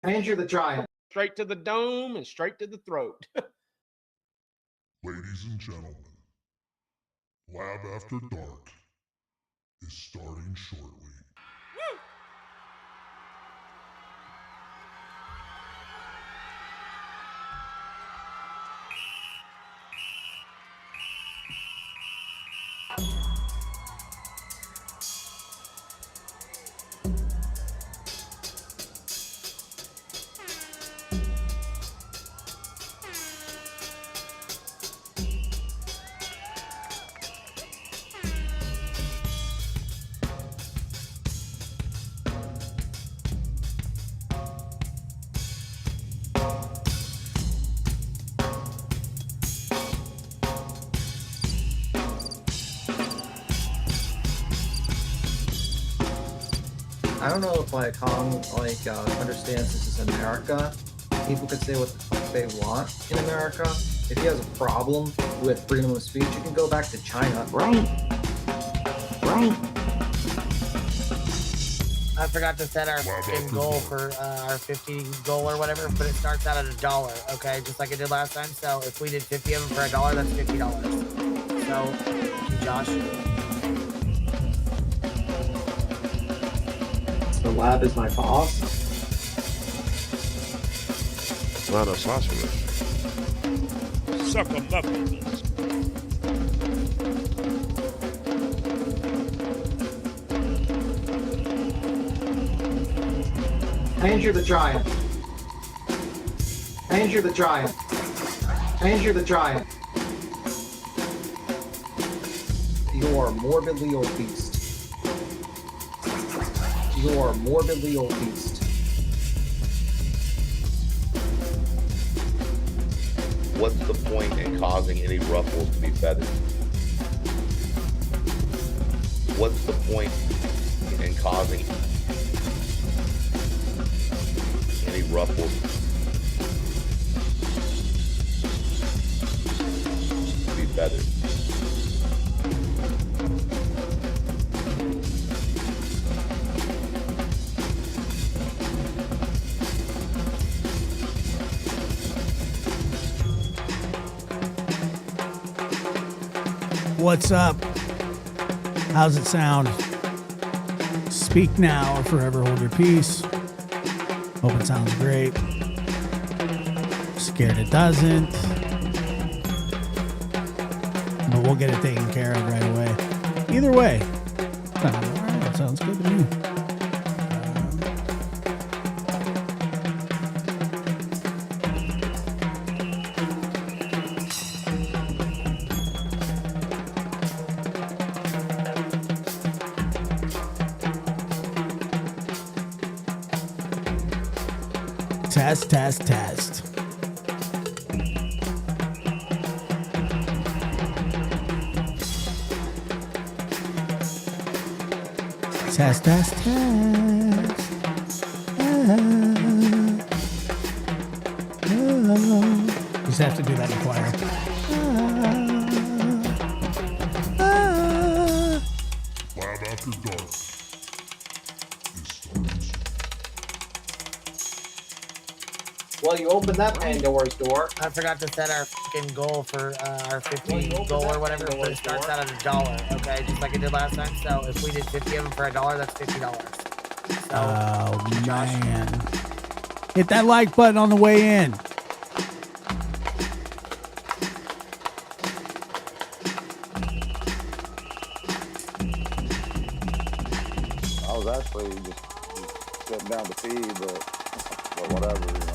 Andrew the Giant. Straight to the dome and straight to the throat. Ladies and gentlemen, Lab After Dark is starting shortly. I don't know if Kong understands this is America. People can say what the fuck they want in America. If he has a problem with freedom of speech, you can go back to China. Right. I forgot to set our goal for our 50 goal or whatever, but it starts out at $1, okay? Just like it did last time. So if we did 50 of them for $1, that's $50. So, thank you, Josh. The lab is my boss. Not a sausage. Suck a muffin. Andrew the Giant. Andrew the Giant. Andrew the Giant. You are morbidly obese. You are morbidly obese. What's the point in causing any ruffles to be feathered? What's the point in causing any ruffles to be feathered? What's up? How's it sound? Speak now or forever hold your peace. Hope it sounds great. Scared it doesn't. But we'll get it taken care of right away. Either way. Alright, sounds good to me. Test. Test, test. Just have to do that in choir. Lab After Dark is starting. Well, you opened that Pandora's door. I forgot to set our goal for our 50 goal or whatever, but it starts out at $1, okay? Just like it did last time. So if we did 50 of them for $1, that's $50. So, oh, man. Hit that like button on the way in. I was actually just sitting down to pee, but whatever, you know.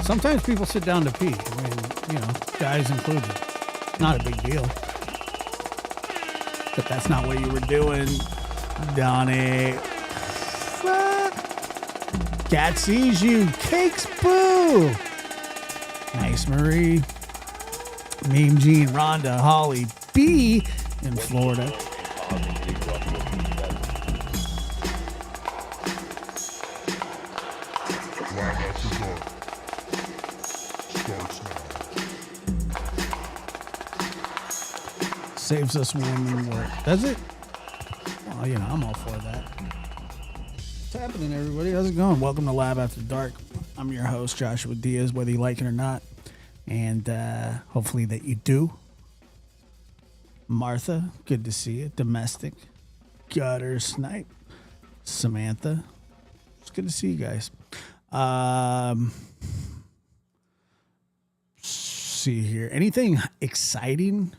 Sometimes people sit down to pee. I mean, guys included. Not a big deal. But that's not what you were doing, Donnie. Cat sees you. Cakes, boo. Nice, Marie. Meme Jean, Rhonda, Holly, B in Florida. Lab After Dark starts now. Saves us women work. Does it? Well, I'm all for that. What's happening, everybody? How's it going? Welcome to Lab After Dark. I'm your host, Joshua Diaz, whether you like it or not. And hopefully that you do. Martha, good to see you. Domestic, Gutter Snipe, Samantha, it's good to see you guys. See here. Anything exciting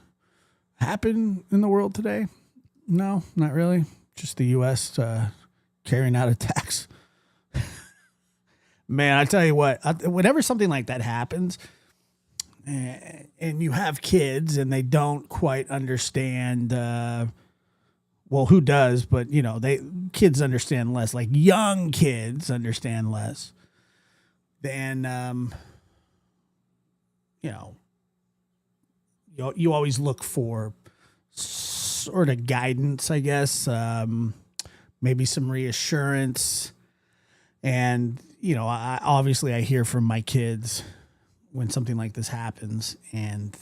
happen in the world today? No, not really. Just the U.S. Carrying out attacks. Man, I tell you what, whenever something like that happens, and you have kids and they don't quite understand, well, who does? But you know, kids understand less. Like young kids understand less. Then, you know, you always look for sort of guidance, I guess. Maybe some reassurance. And, you know, I hear from my kids when something like this happens. And,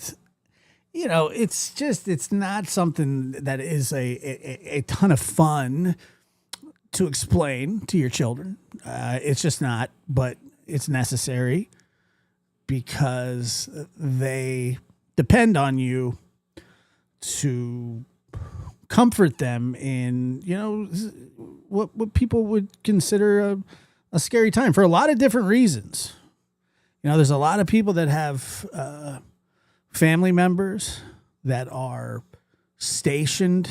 you know, it's not something that is a ton of fun to explain to your children. It's just not, but it's necessary because they depend on you to comfort them in, you know, what people would consider a scary time for a lot of different reasons. You know, there's a lot of people that have family members that are stationed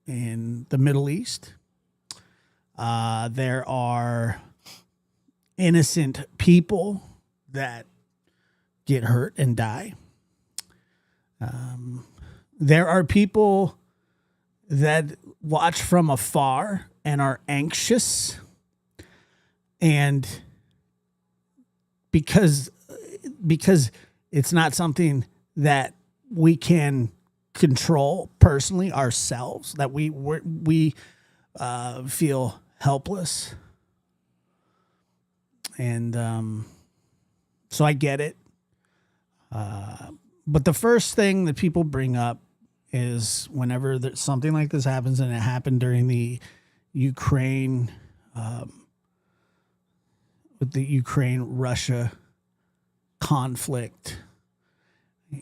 in the Middle East. There are innocent people that get hurt and die. There are people that watch from afar and are anxious, and because it's not something that we can control personally ourselves, that we feel helpless, and so I get it. But the first thing that people bring up is whenever something like this happens, and it happened during the Ukraine, with the Ukraine-Russia conflict,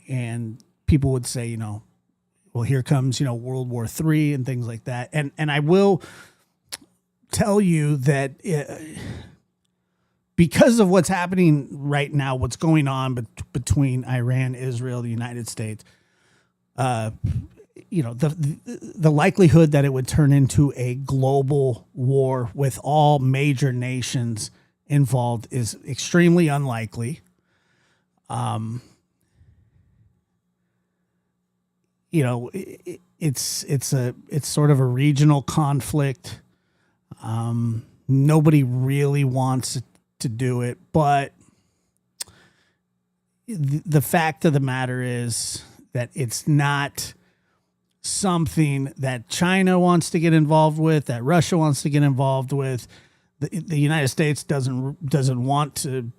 and people would say, you know, well, here comes, you know, World War III and things like that. And I will tell you that because of what's happening right now, what's going on between Iran, Israel, the United States, you know, the likelihood that it would turn into a global war with all major nations involved is extremely unlikely. You know, it's sort of a regional conflict. Nobody really wants to do it, but the fact of the matter is that it's not something that China wants to get involved with, that Russia wants to get involved with. The United States doesn't want to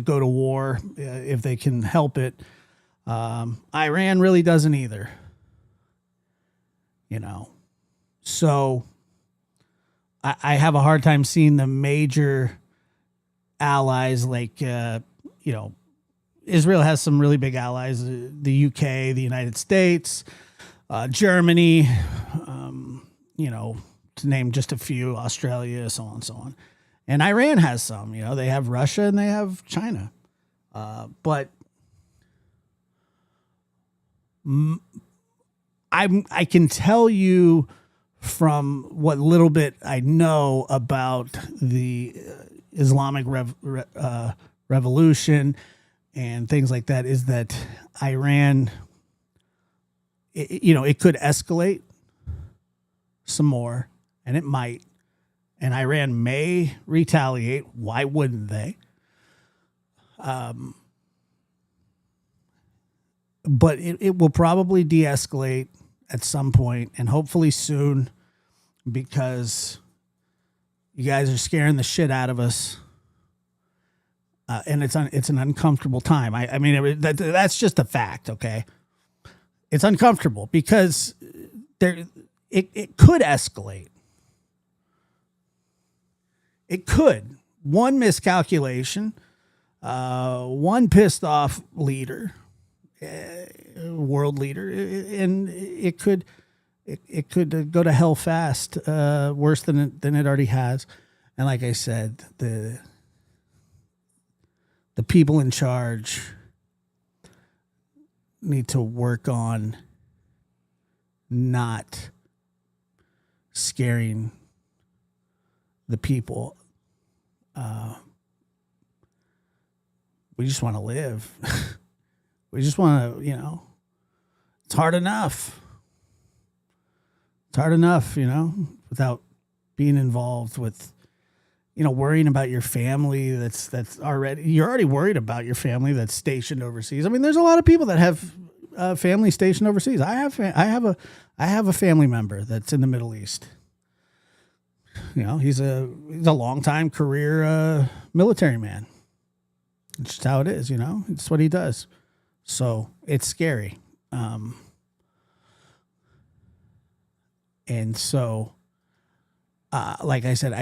go to war if they can help it. Iran really doesn't either. You know, so I have a hard time seeing the major allies like, you know, Israel has some really big allies, the UK, the United States, Germany, you know, to name just a few, Australia, so on and so on. And Iran has some, you know, they have Russia and they have China. But I can tell you from what little bit I know about the Islamic revolution and things like that is that Iran, you know, it could escalate some more, and it might. And Iran may retaliate. Why wouldn't they? But it will probably de-escalate at some point, and hopefully soon, because you guys are scaring the shit out of us. And it's an uncomfortable time. I mean, that's just a fact, okay? It's uncomfortable because it could escalate. It could. One miscalculation, one pissed off leader, world leader, and it could go to hell fast, worse than it already has. And like I said, the people in charge need to work on not scaring the people. We just want to live. We just want to, it's hard enough. It's hard enough, without being involved with, worrying about your family. You're already worried about your family that's stationed overseas. I mean, there's a lot of people that have family stationed overseas. I have a family member that's in the Middle East. He's a longtime career military man. It's just how it is, It's what he does. So it's scary. And so, like I said,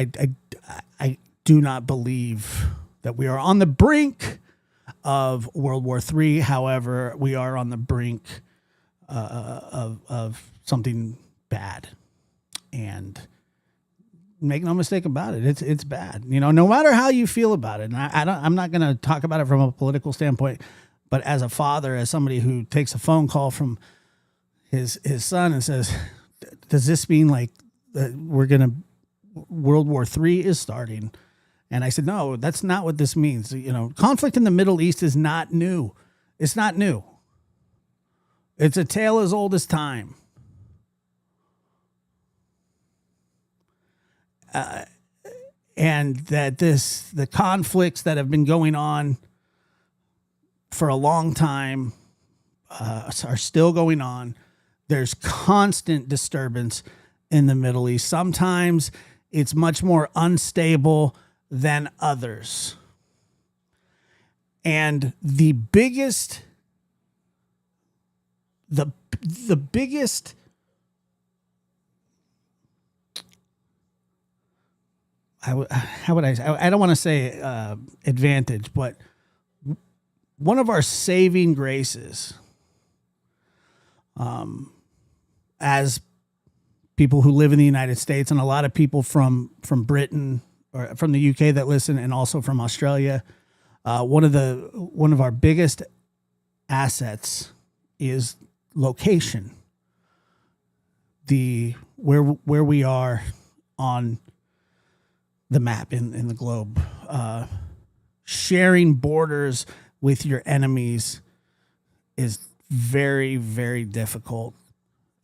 I do not believe that we are on the brink of World War III. However, we are on the brink of something bad. And make no mistake about it, it's bad. No matter how you feel about it. And I'm not going to talk about it from a political standpoint, but as a father, as somebody who takes a phone call from his son and says, "Does this mean like World War III is starting?" And I said, "No, that's not what this means. Conflict in the Middle East is not new. It's not new. It's a tale as old as time." And that the conflicts that have been going on for a long time are still going on. There's constant disturbance in the Middle East. Sometimes it's much more unstable than others. And the biggest how would I say? I don't want to say advantage, but one of our saving graces, as people who live in the United States, and a lot of people from Britain or from the UK that listen, and also from Australia, one of our biggest assets is location. Where we are on the map in the globe. Sharing borders with your enemies is very, very difficult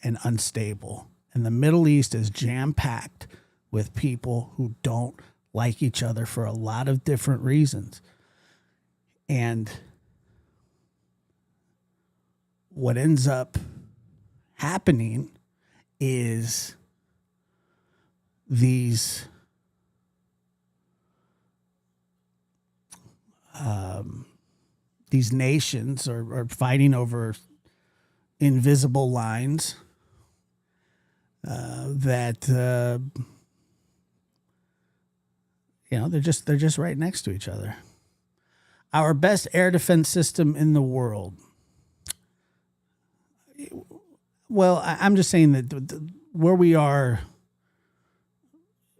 and unstable. And the Middle East is jam-packed with people who don't like each other for a lot of different reasons. And what ends up happening is these nations are fighting over invisible lines that they're just right next to each other. Our best air defense system in the world. Well, I'm just saying that where we are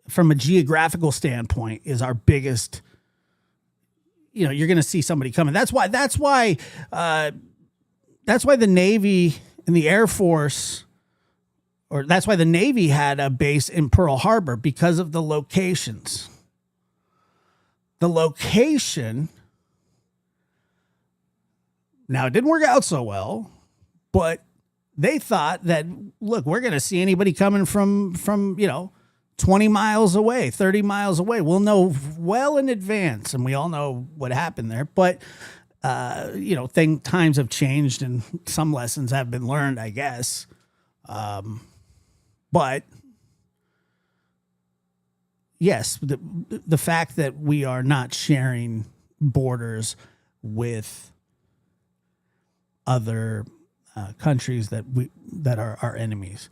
from a geographical standpoint is our biggest. You're going to see somebody coming. That's why the Navy and the Air Force, or that's why the Navy had a base in Pearl Harbor, because of the locations. The location. Now, it didn't work out so well, but they thought that, look, we're going to see anybody coming from 20 miles away, 30 miles away. We'll know well in advance, and we all know what happened there. But, times have changed, and some lessons have been learned, I guess. But, yes, the fact that we are not sharing borders with other countries that are our enemies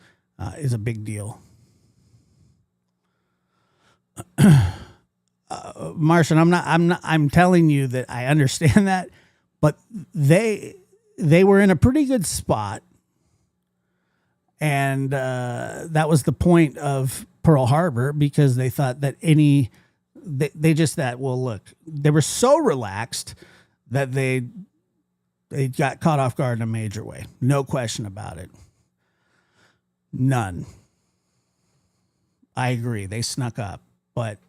is a big deal. Martian, I'm telling you that I understand that, but they were in a pretty good spot. And that was the point of Pearl Harbor, because they thought that they just thought, well, look, they were so relaxed that they got caught off guard in a major way. No question about it. None. I agree. They snuck up, but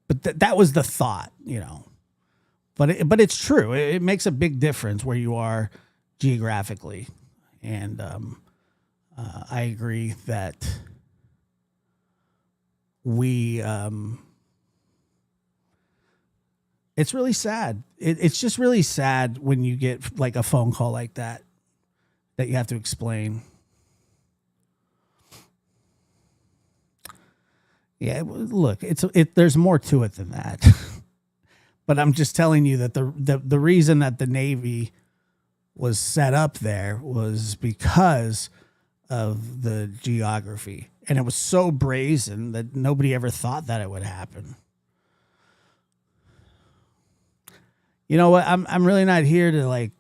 that was the thought, you know. But it's true. It makes a big difference where you are geographically, and I agree that it's really sad. It's just really sad when you get like a phone call like that you have to explain. Yeah, look, there's more to it than that. But I'm just telling you that the reason that the Navy was set up there was because of the geography. And it was so brazen that nobody ever thought that it would happen. You know what? I'm really not here to like.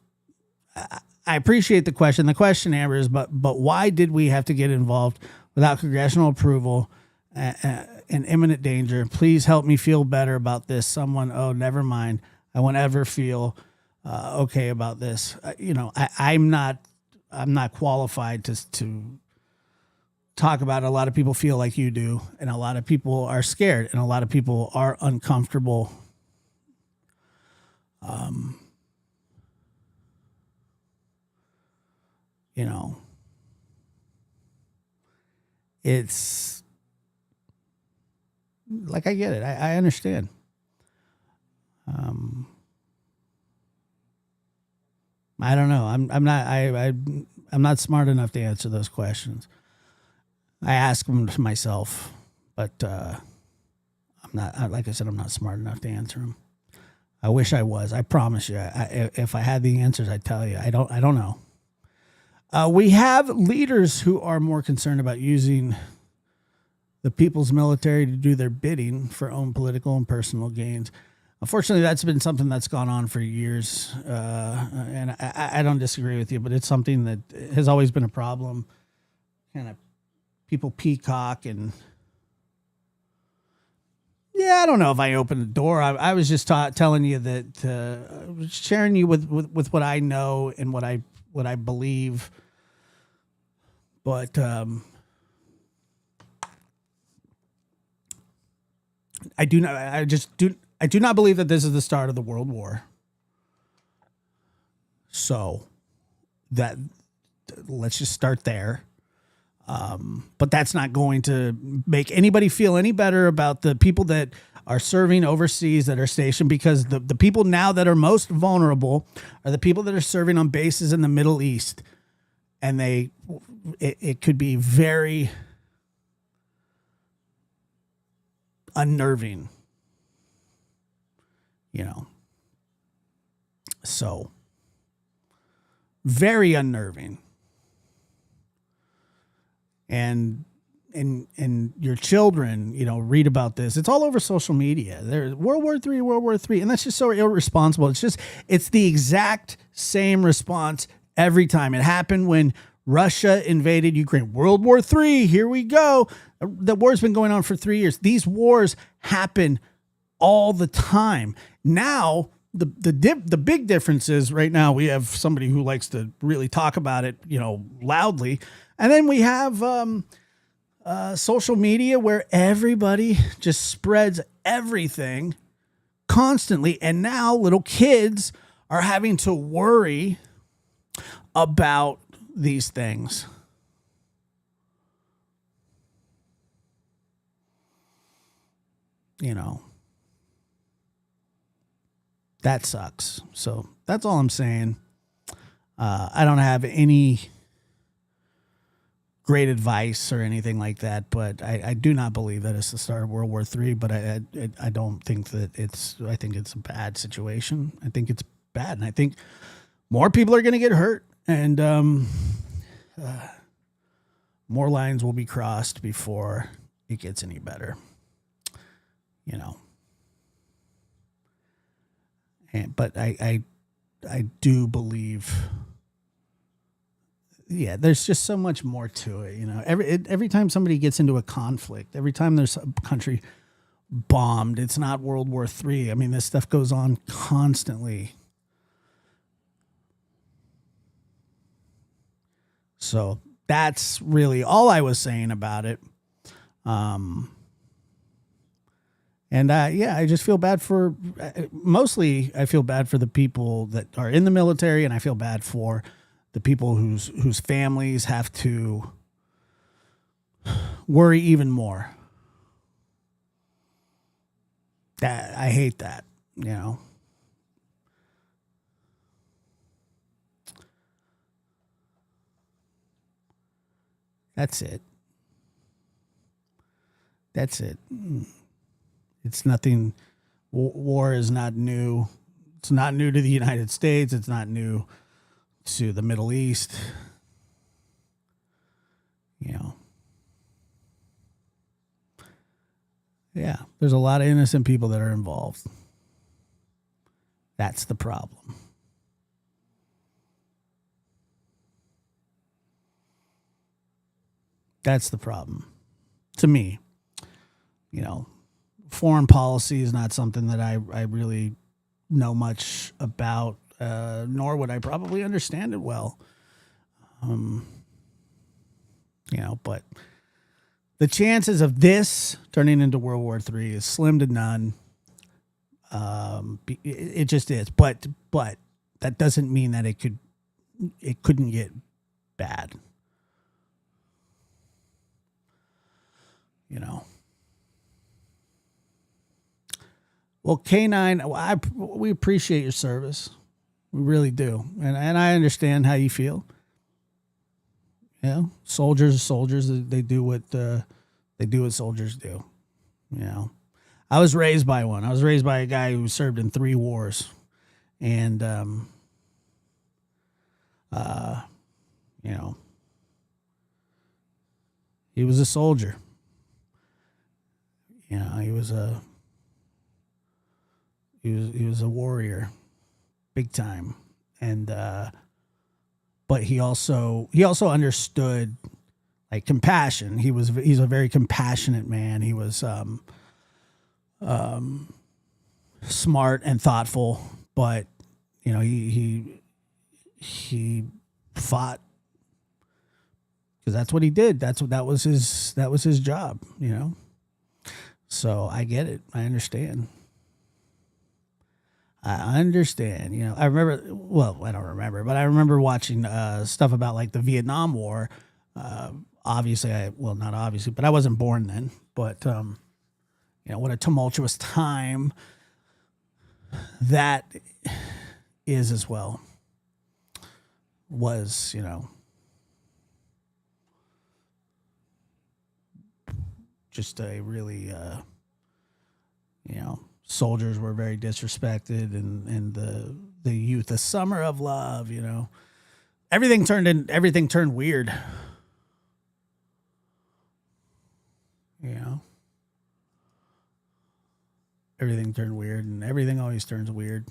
I appreciate the question. The question, Amber, is but why did we have to get involved without congressional approval and imminent danger? Please help me feel better about this. Someone, oh, never mind. I won't ever feel okay about this. I'm not qualified to talk about it. A lot of people feel like you do, and a lot of people are scared, and a lot of people are uncomfortable. It's like, I get it. I understand. I don't know. I'm not smart enough to answer those questions. I ask them to myself, but I'm not. Like I said, I'm not smart enough to answer them. I wish I was. I promise you. If I had the answers, I'd tell you. I don't know. We have leaders who are more concerned about using the people's military to do their bidding for own political and personal gains. Unfortunately, that's been something that's gone on for years, and I don't disagree with you, but it's something that has always been a problem. Kind of people peacock, and yeah, I don't know if I opened the door. I was just telling you that, sharing you with what I know and what I believe. But I do not believe that this is the start of the World War. So let's just start there. But that's not going to make anybody feel any better about the people that are serving overseas, that are stationed, because the people now that are most vulnerable are the people that are serving on bases in the Middle East. And it could be very unnerving, so very unnerving. And your children, read about this. It's all over social media. There's World War III, and that's just so irresponsible. It's the exact same response every time. It happened when Russia invaded Ukraine. World War III, here we go. The war's been going on for 3 years. These wars happen all the time. Now, the big difference is right now we have somebody who likes to really talk about it, loudly. And then we have social media where everybody just spreads everything constantly. And now little kids are having to worry about these things. That sucks. So that's all I'm saying. I don't have any great advice or anything like that, but I do not believe that it's the start of World War III, but I don't think that I think it's a bad situation. I think it's bad. And I think more people are going to get hurt, and more lines will be crossed before it gets any better. But I do believe, yeah, there's just so much more to it. You know, every time somebody gets into a conflict, every time there's a country bombed, it's not World War III. I mean, this stuff goes on constantly. So that's really all I was saying about it. I just feel bad for, mostly I feel bad for the people that are in the military, and I feel bad for the people whose families have to worry even more. That I hate that, you know. That's it. That's it. It's nothing. War is not new. It's not new to the United States. It's not new to the Middle East. You know. Yeah, there's a lot of innocent people that are involved. That's the problem. That's the problem. To me, you know, foreign policy is not something that I really know much about, nor would I probably understand it well. You know, but the chances of this turning into World War III is slim to none. It just is. But that doesn't mean that it couldn't get bad. You know. Well, K9, we appreciate your service. We really do. And I understand how you feel. You know, soldiers are soldiers. They do what soldiers do. You know, I was raised by one. I was raised by a guy who served in 3 wars. And, you know, he was a soldier. You know, he was a warrior, big time, and but he also understood like compassion. He's a very compassionate man. He was smart and thoughtful, but you know he fought because that's what he did. That was his job. You know. So I get it. I understand. You know, I remember, well, I don't remember, but I remember watching stuff about like the Vietnam War. Obviously, not obviously, but I wasn't born then. But, you know, what a tumultuous time that is as well. Was, you know, just a really, you know, soldiers were very disrespected, and the youth, the summer of love, you know, everything turned weird. You know, everything turned weird, and everything always turns weird.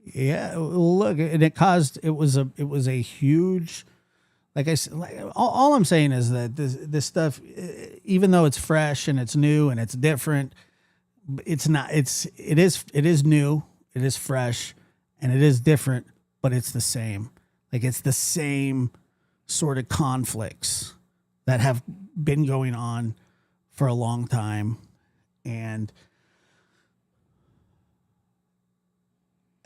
Yeah, look, and it was a huge. Like I said, all I'm saying is that this stuff, even though it's fresh and it's new and it's different, it is new, it is fresh, and it is different, but it's the same. Like it's the same sort of conflicts that have been going on for a long time, and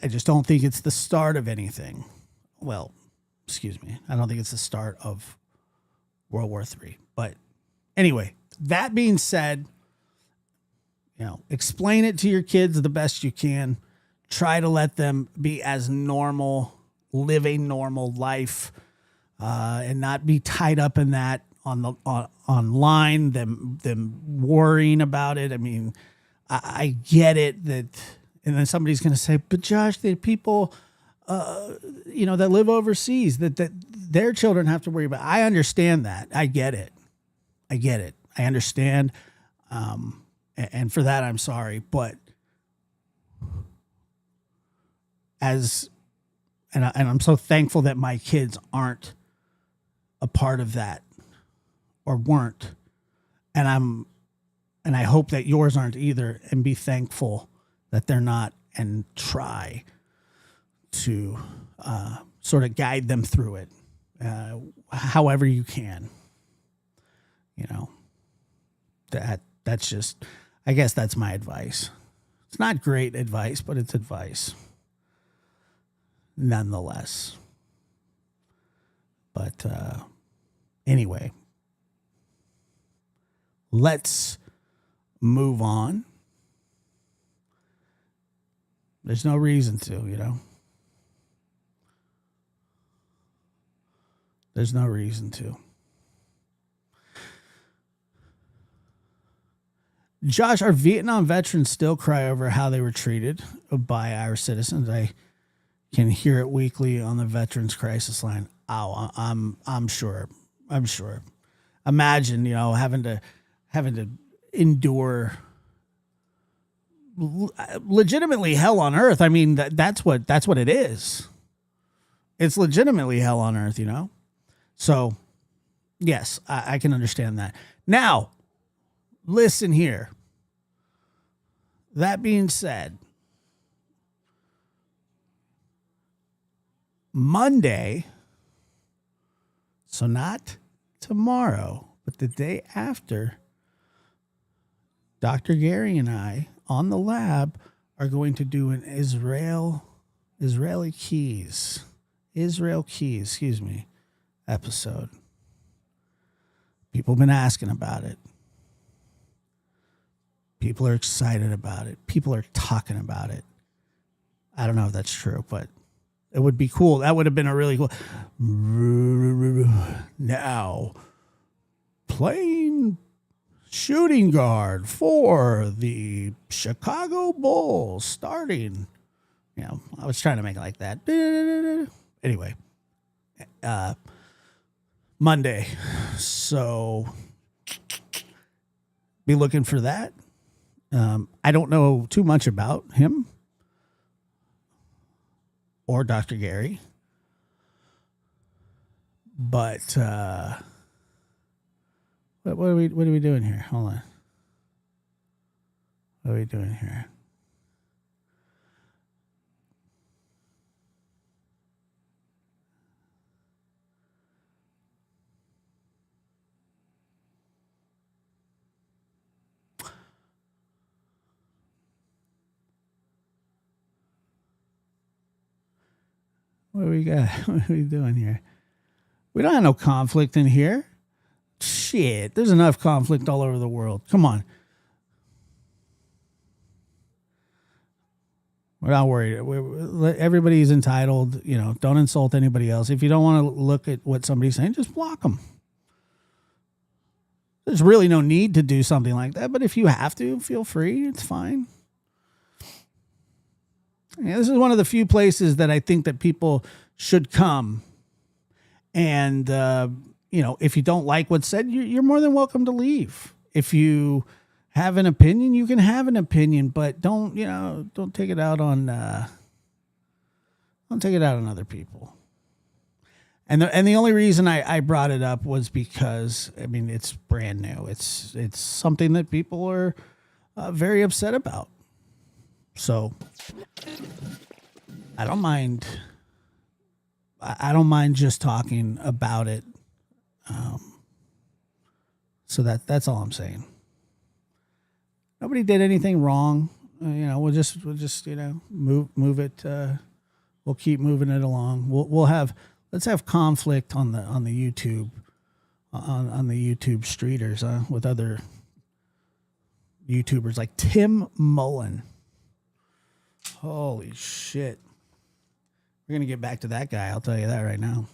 I just don't think it's the start of anything. Well, excuse me. I don't think it's the start of World War III. But anyway, that being said, you know, explain it to your kids the best you can. Try to let them be as normal, live a normal life, and not be tied up in that online, them worrying about it. I mean, I get it that, and then somebody's going to say, but Josh, the people, you know, that live overseas, that their children have to worry about. I understand that. I get it. I understand. And for that, I'm sorry. But I'm so thankful that my kids aren't a part of that or weren't. And I hope that yours aren't either, and be thankful that they're not, and try to sort of guide them through it however you can. You know, that's just, I guess that's my advice. It's not great advice, but it's advice nonetheless. But anyway, let's move on. There's no reason to, you know. There's no reason to. Josh, are Vietnam veterans still cry over how they were treated by our citizens? I can hear it weekly on the Veterans Crisis Line. Oh, I'm sure. I'm sure. Imagine, you know, having to endure legitimately hell on earth. I mean, that's what it is. It's legitimately hell on earth, you know? So, yes, I can understand that. Now, listen here. That being said, Monday, so not tomorrow, but the day after, Dr. Gary and I on the lab are going to do an Israel Keys, episode. People have been asking about it. People are excited about it. People are talking about it. I don't know if that's true, but it would be cool. That would have been a really cool. Now, playing shooting guard for the Chicago Bulls starting. You know, I was trying to make it like that. Anyway, Monday. So be looking for that. I don't know too much about him or Dr. Gary, but what are we doing here? Hold on. What are we doing here? What do we got? What are we doing here? We don't have no conflict in here. Shit, there's enough conflict all over the world. Come on. We're not worried. Everybody's entitled. You know, don't insult anybody else. If you don't want to look at what somebody's saying, just block them. There's really no need to do something like that, but if you have to, feel free. It's fine. Yeah, this is one of the few places that I think that people should come. And, you know, if you don't like what's said, you're more than welcome to leave. If you have an opinion, you can have an opinion, but don't take it out on other people. And the only reason I brought it up was because, I mean, it's brand new. It's something that people are very upset about. So I don't mind just talking about it. So that's all I'm saying. Nobody did anything wrong. You know, we'll just move it. We'll keep moving it along. Let's have conflict on the YouTube on the YouTube streeters with other YouTubers like Tim Mullen. Holy shit. We're going to get back to that guy. I'll tell you that right now.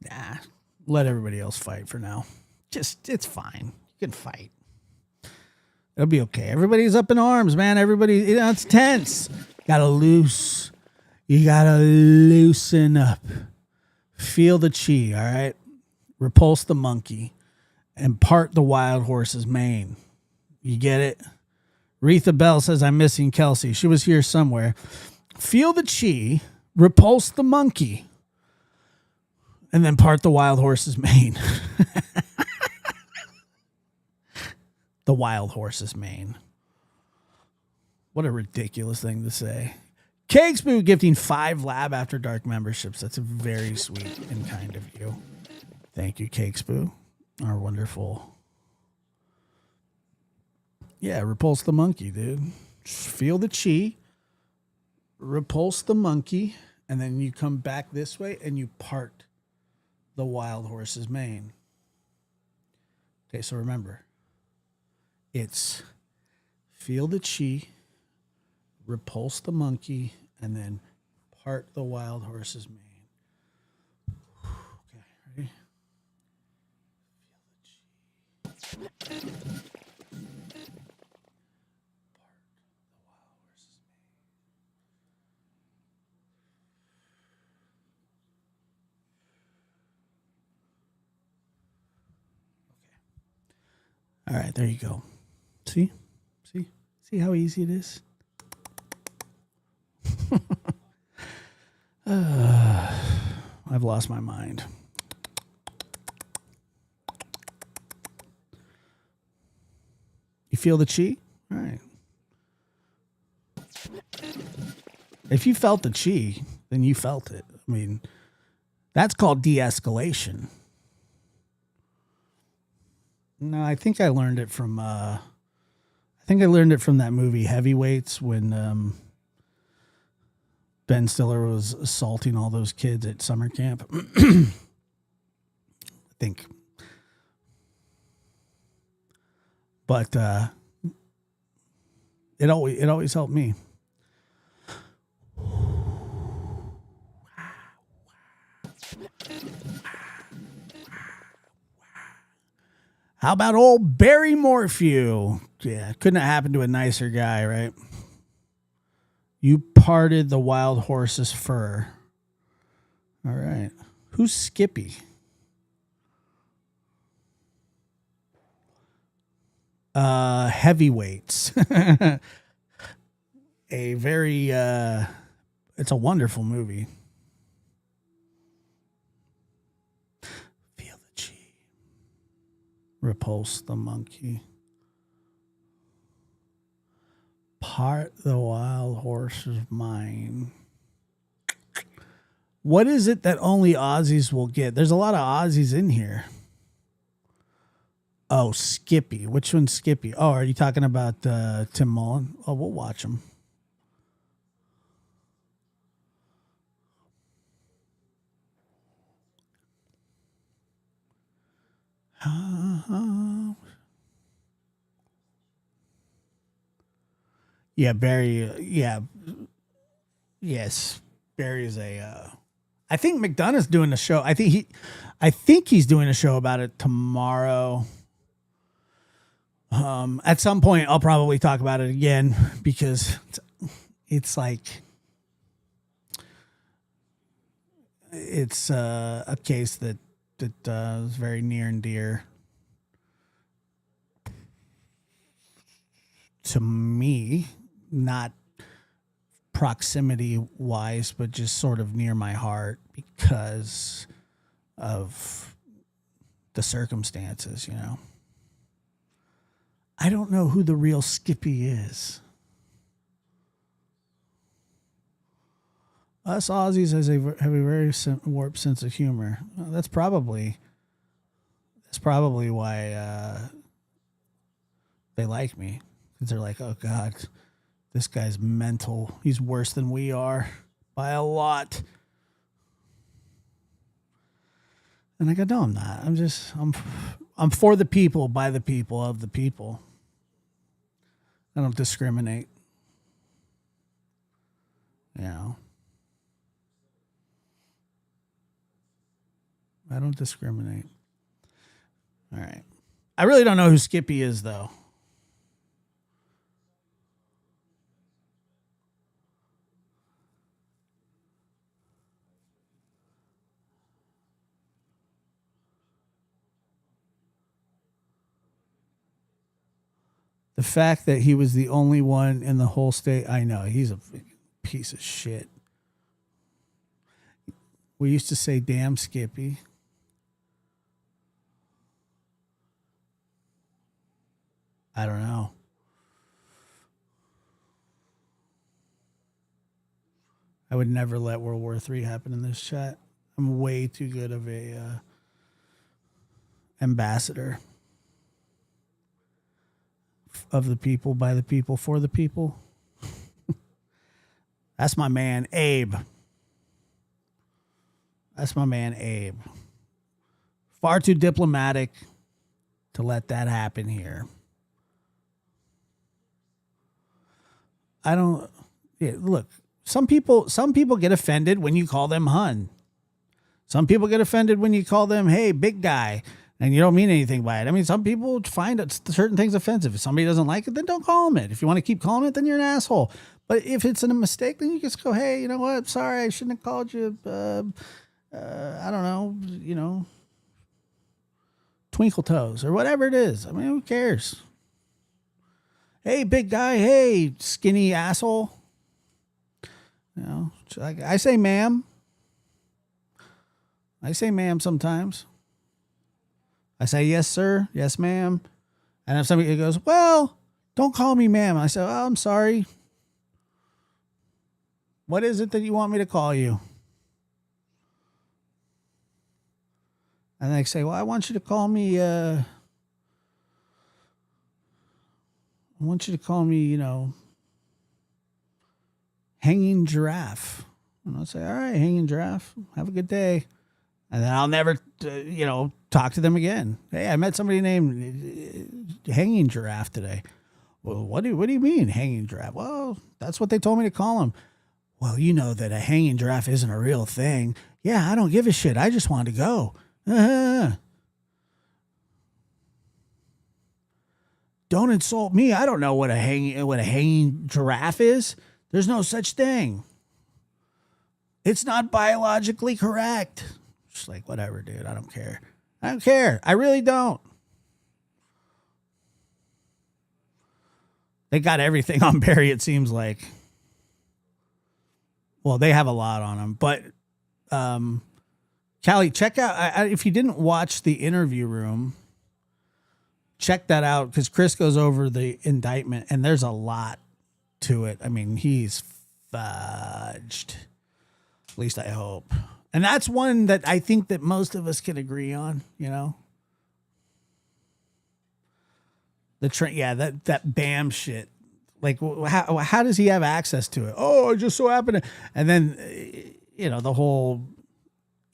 Nah, let everybody else fight for now. It's fine. You can fight. It'll be okay. Everybody's up in arms, man. Everybody, it's tense. Gotta loose. You gotta loosen up. Feel the chi, all right? Repulse the monkey and part the wild horse's mane. You get it? Retha Bell says, I'm missing Kelsey. She was here somewhere. Feel the chi, repulse the monkey, and then part the wild horse's mane. The wild horse's mane. What a ridiculous thing to say. Cakespoo gifting 5 Lab After Dark memberships. That's very sweet and kind of you. Thank you, Cakespoo. Our wonderful. Yeah, repulse the monkey, dude. Just feel the chi, repulse the monkey, and then you come back this way and you part the wild horse's mane. Okay, so remember, it's feel the chi, repulse the monkey, and then part the wild horse's mane. Okay, ready? Feel the chi. All right, there you go. See how easy it is? I've lost my mind. You feel the chi? All right. If you felt the chi, then you felt it. I mean, that's called de-escalation. No, I think I learned it from that movie Heavyweights when Ben Stiller was assaulting all those kids at summer camp. I think. But it always helped me. How about old Barry Morphew? Yeah, couldn't have happened to a nicer guy, right? You parted the wild horse's fur. All right. Who's Skippy? Heavyweights. A very it's a wonderful movie. Feel the chi. Repulse the monkey. Part the wild horse's mane. What is it that only Aussies will get? There's a lot of Aussies in here. Oh, Skippy. Which one's Skippy? Oh, are you talking about Tim Mullen? Oh, we'll watch him. Yeah, Barry. Yeah. Yes. Barry is a. I think McDonough's doing a show. I think he's doing a show about it tomorrow. At some point, I'll probably talk about it again because it's like it's a case that is very near and dear to me, not proximity wise, but just sort of near my heart because of the circumstances, you know. I don't know who the real Skippy is. Us Aussies have a very warped sense of humor. Well, that's probably why they like me, because they're like, oh God, this guy's mental. He's worse than we are by a lot. And I go, no, I'm not. I'm for the people, by the people, of the people. I don't discriminate. You know. I don't discriminate. All right. I really don't know who Skippy is, though. The fact that he was the only one in the whole state, I know, he's a piece of shit. We used to say, damn Skippy. I don't know. I would never let World War III happen in this chat. I'm way too good of a ambassador of the people, by the people, for the people. That's my man, Abe. That's my man, Abe. Far too diplomatic to let that happen here. I don't. Yeah, look, some people get offended when you call them hun. Some people get offended when you call them, hey, big guy, and you don't mean anything by it. I mean, some people find certain things offensive. If somebody doesn't like it, then don't call them it. If you want to keep calling it, then you're an asshole. But if it's a mistake, then you just go, hey, you know what? Sorry, I shouldn't have called you. I don't know, twinkle toes or whatever it is. I mean, who cares? Hey, big guy. Hey, skinny asshole. You know, I say ma'am. I say ma'am sometimes. I say yes, sir. Yes, ma'am. And if somebody goes, well, don't call me ma'am. I say, oh, I'm sorry. What is it that you want me to call you? And they say, well, I want you to call me, hanging giraffe. And I'll say, all right, hanging giraffe. Have a good day. And then I'll never, talk to them again. Hey, I met somebody named Hanging Giraffe today. Well, what do you mean, hanging giraffe? Well, that's what they told me to call him. Well, you know that a hanging giraffe isn't a real thing. Yeah, I don't give a shit. I just wanted to go. Don't insult me. I don't know what a hanging giraffe is. There's no such thing. It's not biologically correct. Just like, whatever, dude. I don't care. I don't care. I really don't. They got everything on Barry, it seems like. Well, they have a lot on him. But, Callie, check out, if you didn't watch the interview room, check that out, because Chris goes over the indictment, and there's a lot to it. I mean, he's fudged. At least I hope. And that's one that I think that most of us can agree on, that BAM shit. Like, how does he have access to it? Oh, I just so happened to. And then, the whole,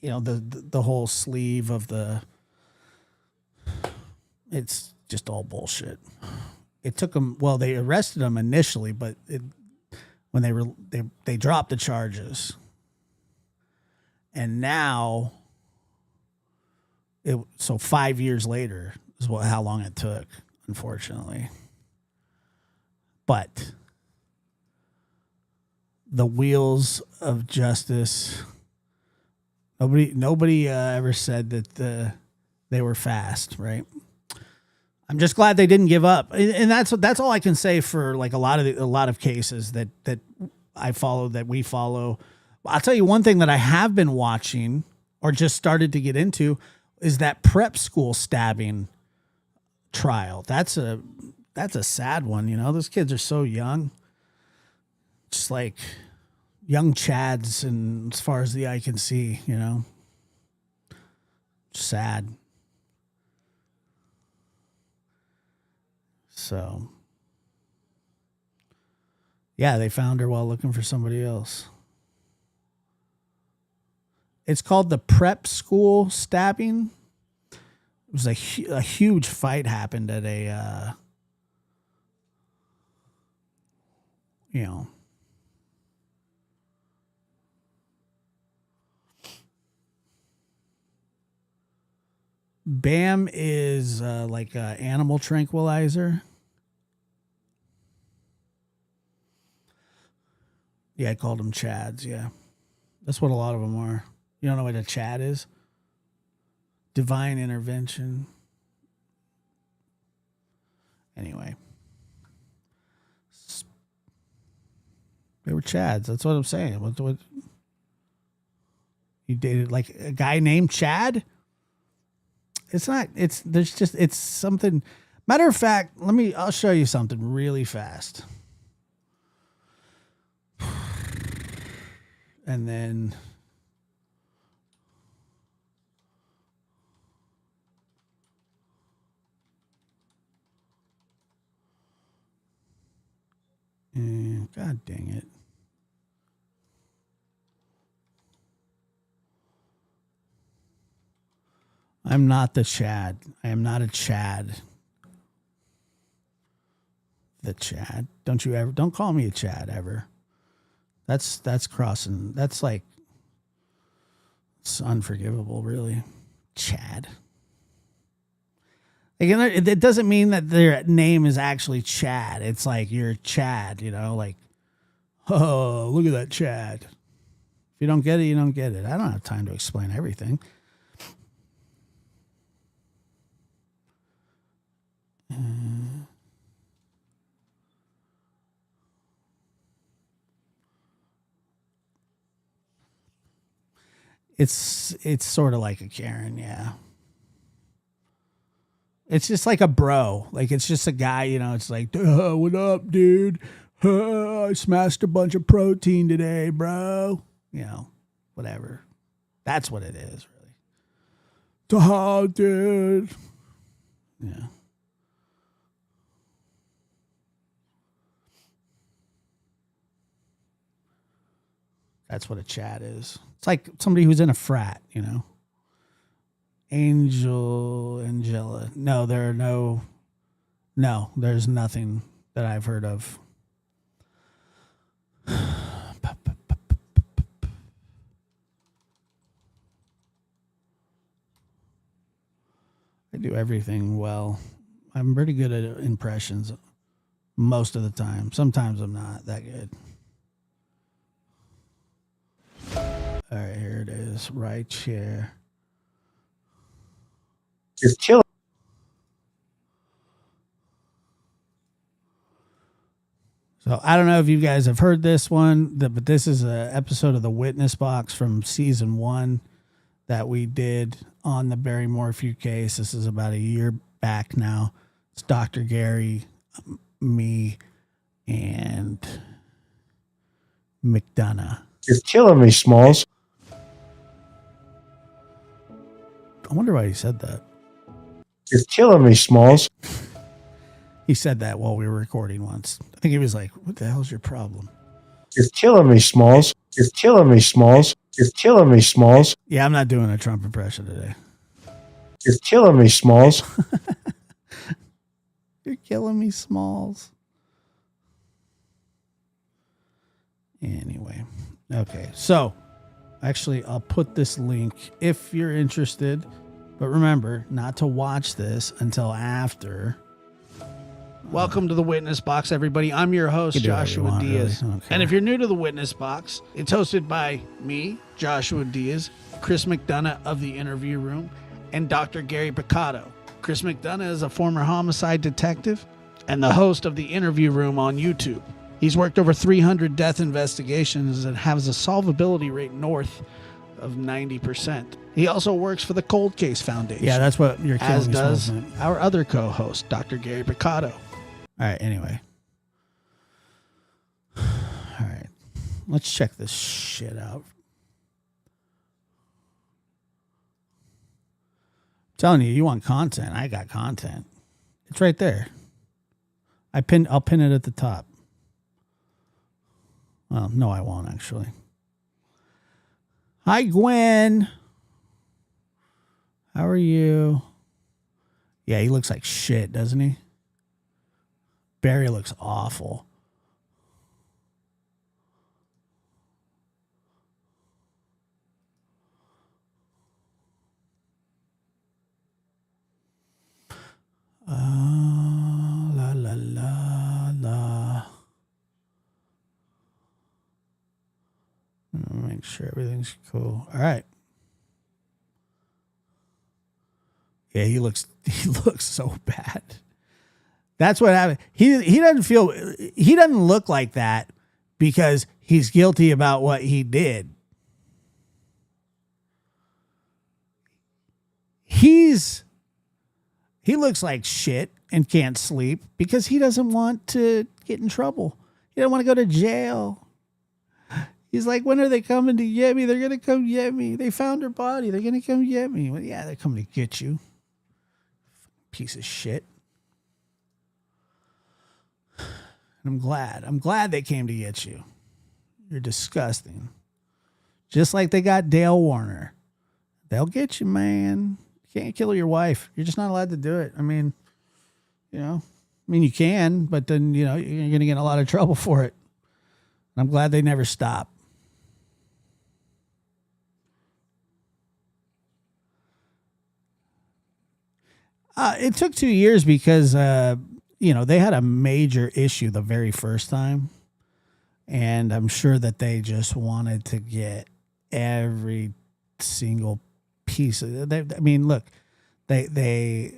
the whole sleeve of the. It's just all bullshit. It took them. Well, they arrested him initially, but when they dropped the charges. And now, so 5 years later is how long it took, unfortunately. But the wheels of justice. Nobody ever said that they were fast, right? I'm just glad they didn't give up, and that's all I can say for like a lot of cases that I follow, that we follow. I'll tell you one thing that I have been watching or just started to get into is that prep school stabbing trial. That's a sad one. Those kids are so young, just like young Chads, and as far as the eye can see, sad. So, yeah, they found her while looking for somebody else. It's called the prep school stabbing. It was a huge fight happened at a, BAM is like an animal tranquilizer. Yeah, I called them Chads, yeah. That's what a lot of them are. You don't know what a Chad is? Divine intervention. Anyway. They were Chads. That's what I'm saying. What you dated like a guy named Chad? It's not. It's something. Matter of fact, I'll show you something really fast. And then God dang it. I'm not the Chad. I am not a Chad. The Chad. Don't call me a Chad ever. That's crossing. That's like, it's unforgivable, really. Chad. Again, it doesn't mean that their name is actually Chad. It's like you're Chad, like, oh, look at that Chad. If you don't get it, you don't get it. I don't have time to explain everything. It's sort of like a Karen, yeah. It's just like a bro. Like, it's just a guy, it's like, what up, dude? I smashed a bunch of protein today, bro. Whatever. That's what it is, really. Oh, dude. Yeah. That's what a chat is. It's like somebody who's in a frat, Angela. No, there's nothing that I've heard of. I do everything well. I'm pretty good at impressions most of the time. Sometimes I'm not that good. All right, here it is, right here. Just chill. So I don't know if you guys have heard this one, but this is an episode of the Witness Box from season 1 that we did on the Barry Morphew case. This is about a year back now. It's Dr. Gary, me, and McDonough. Just killing me, Smalls. I wonder why he said that. Just killing me, Smalls. He said that while we were recording once. I think he was like, what the hell's your problem? Just killing me, Smalls. Just killing me, Smalls. Just killing me, Smalls. Yeah, I'm not doing a Trump impression today. Just killing me, Smalls. You're killing me, Smalls. Anyway. Okay, so actually I'll put this link if you're interested. But remember not to watch this until after. Welcome to the Witness Box, everybody. I'm your host, Joshua Diaz. Really? Okay. And if you're new to the Witness Box, it's hosted by me, Joshua Diaz, Chris McDonough of the Interview Room, and Dr. Gary Picotto. Chris McDonough is a former homicide detective and the host of the Interview Room on YouTube. He's worked over 300 death investigations and has a solvability rate north of 90%. He also works for the Cold Case Foundation. Yeah, that's what you're killing. As does our other co-host, Dr. Gary Picotto. All right, anyway. All right. Let's check this shit out. I'm telling you, you want content. I got content. It's right there. I'll pin it at the top. Well, no, I won't, actually. Hi, Gwen. How are you? Yeah, he looks like shit, doesn't he? Barry looks awful. La la la la. Make sure everything's cool. All right. Yeah, he looks so bad. That's what happened. He doesn't look like that because he's guilty about what he did. He looks like shit and can't sleep because he doesn't want to get in trouble. He doesn't want to go to jail. He's like, when are they coming to get me? They're going to come get me. They found her body. They're going to come get me. Well, yeah, they're coming to get you. Piece of shit. I'm glad. I'm glad they came to get you. You're disgusting. Just like they got Dale Warner. They'll get you, man. You can't kill your wife. You're just not allowed to do it. I mean, you can, but then, you're going to get in a lot of trouble for it. I'm glad they never stopped. It took 2 years because, they had a major issue the very first time. And I'm sure that they just wanted to get every single piece of it. Look, they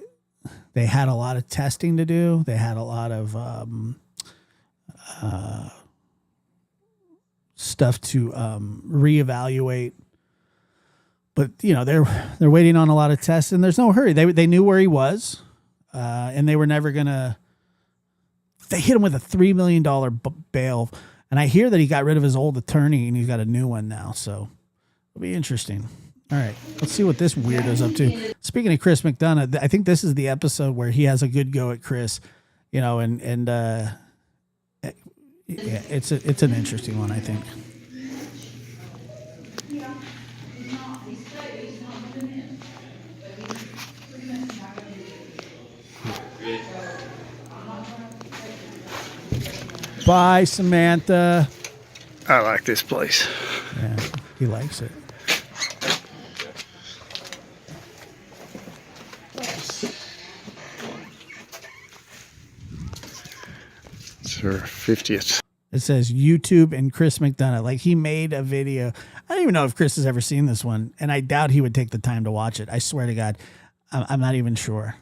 had a lot of testing to do. They had a lot of stuff to reevaluate. But they're waiting on a lot of tests, and there's no hurry. They knew where he was, and they were never gonna. They hit him with a $3 million bail, and I hear that he got rid of his old attorney and he's got a new one now. So it'll be interesting. All right, let's see what this weirdo's up to. Speaking of Chris McDonough, I think this is the episode where he has a good go at Chris. Yeah, it's an interesting one, I think. Bye, Samantha. I like this place. Yeah, he likes it. It's her 50th. It says YouTube and Chris McDonough. Like, he made a video. I don't even know if Chris has ever seen this one, and I doubt he would take the time to watch it. I swear to God, I'm not even sure.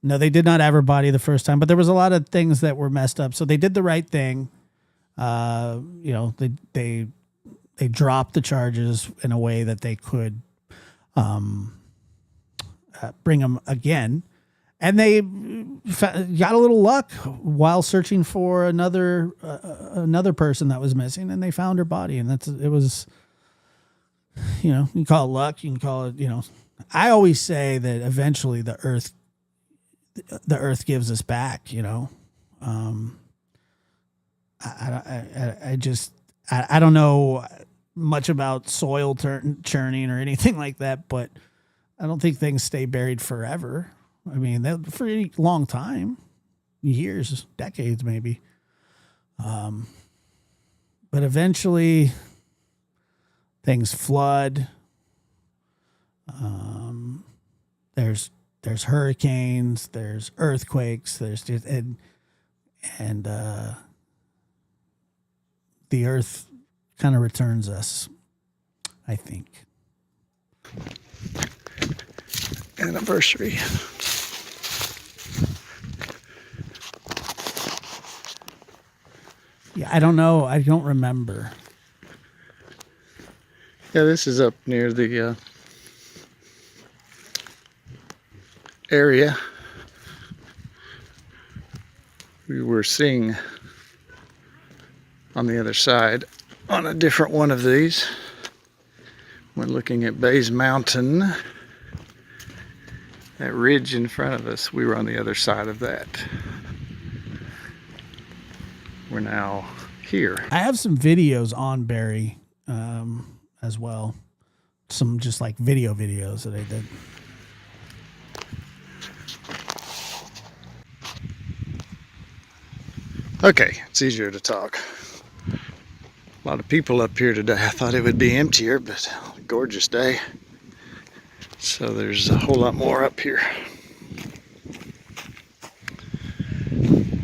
No, they did not have her body the first time, but there was a lot of things that were messed up. So they did the right thing. They dropped the charges in a way that they could bring them again. And they got a little luck while searching for another person that was missing, and they found her body. And it was, you can call it luck. You can call it, I always say that eventually the earth gives us back, I don't know much about soil churning or anything like that, but I don't think things stay buried forever. I mean, for a long time, years, decades, maybe. But eventually things flood. There's hurricanes, there's earthquakes, and the earth kind of returns us, I think. Anniversary. Yeah, I don't know. I don't remember. Yeah, this is up near the area we were seeing on the other side on a different one of these. We're looking at Bays Mountain. That ridge in front of us, we were on the other side of that. We're now here. I have some videos on Barry as well. Some just like videos that I did. Okay, it's easier to talk. A lot of people up here today. I thought it would be emptier, but a gorgeous day. So there's a whole lot more up here.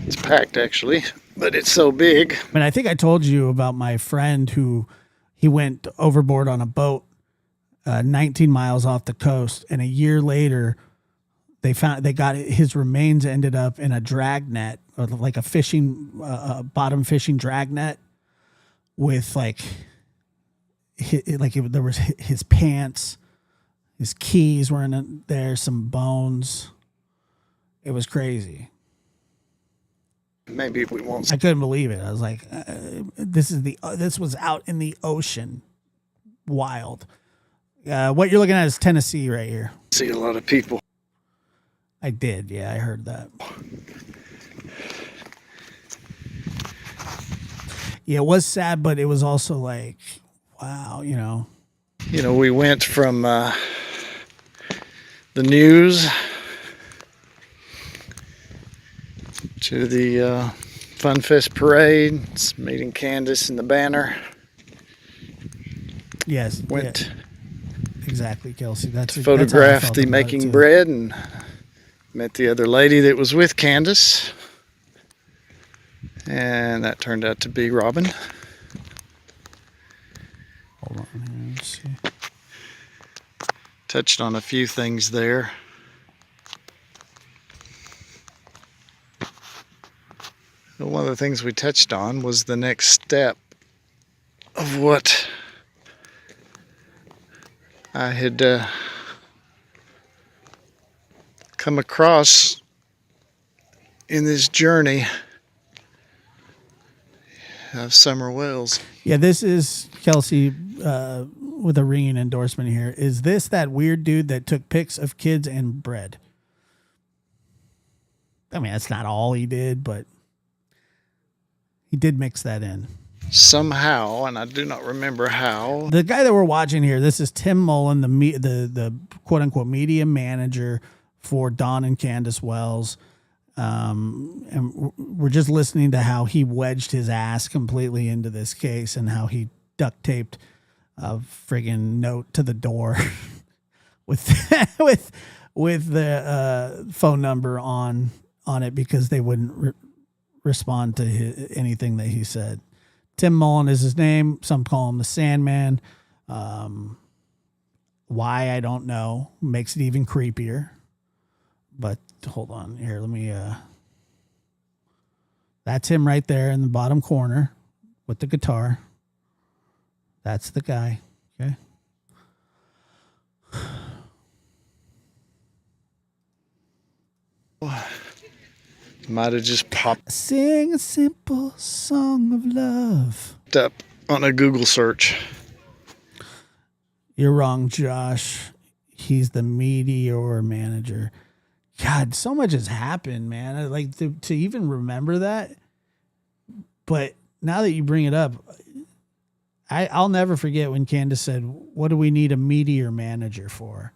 It's packed actually, but it's so big. And I think I told you about my friend who he went overboard on a boat 19 miles off the coast, and a year later they got his remains ended up in a drag net, or like a fishing bottom fishing drag net with like there was his pants, his keys were in there, some bones. It was crazy. Maybe we won't. I couldn't believe it. I was like, this was out in the ocean, wild. What you're looking at is Tennessee right here. See a lot of people. I did, yeah, I heard that. Yeah, it was sad, but it was also like, wow, you know. You know, we went from the news to the Fun Fest parade, meeting Candace in the banner. Yes, Went yeah, exactly, Kelsey. That's how I photographed felt the about it, making too. bread and met the other lady that was with Candace. And that turned out to be Robin. Hold on here, let's see. Touched on a few things there. One of the things we touched on was the next step of what I had come across in this journey of Summer Wells. Yeah, this is Kelsey with a ringing endorsement here. Is this that weird dude that took pics of kids and bread? I mean, that's not all he did, but he did mix that in. Somehow, and I do not remember how. The guy that we're watching here, this is Tim Mullen, the quote unquote media manager for Don and Candace Wells. And we're just listening to how he wedged his ass completely into this case and how he duct taped a friggin' note to the door with the phone number on it because they wouldn't respond to anything that he said. Tim Mullen is his name. Some call him the Sandman. Why, I don't know. Makes it even creepier. But hold on here. Let me, that's him right there in the bottom corner with the guitar. That's the guy. Okay. Might have just popped Sing a simple song of love. up on a Google search. You're wrong, Josh. He's the meteor manager. God, so much has happened, man. Like to even remember that. But now that you bring it up, I'll never forget when Candace said, "What do we need a meteor manager for?"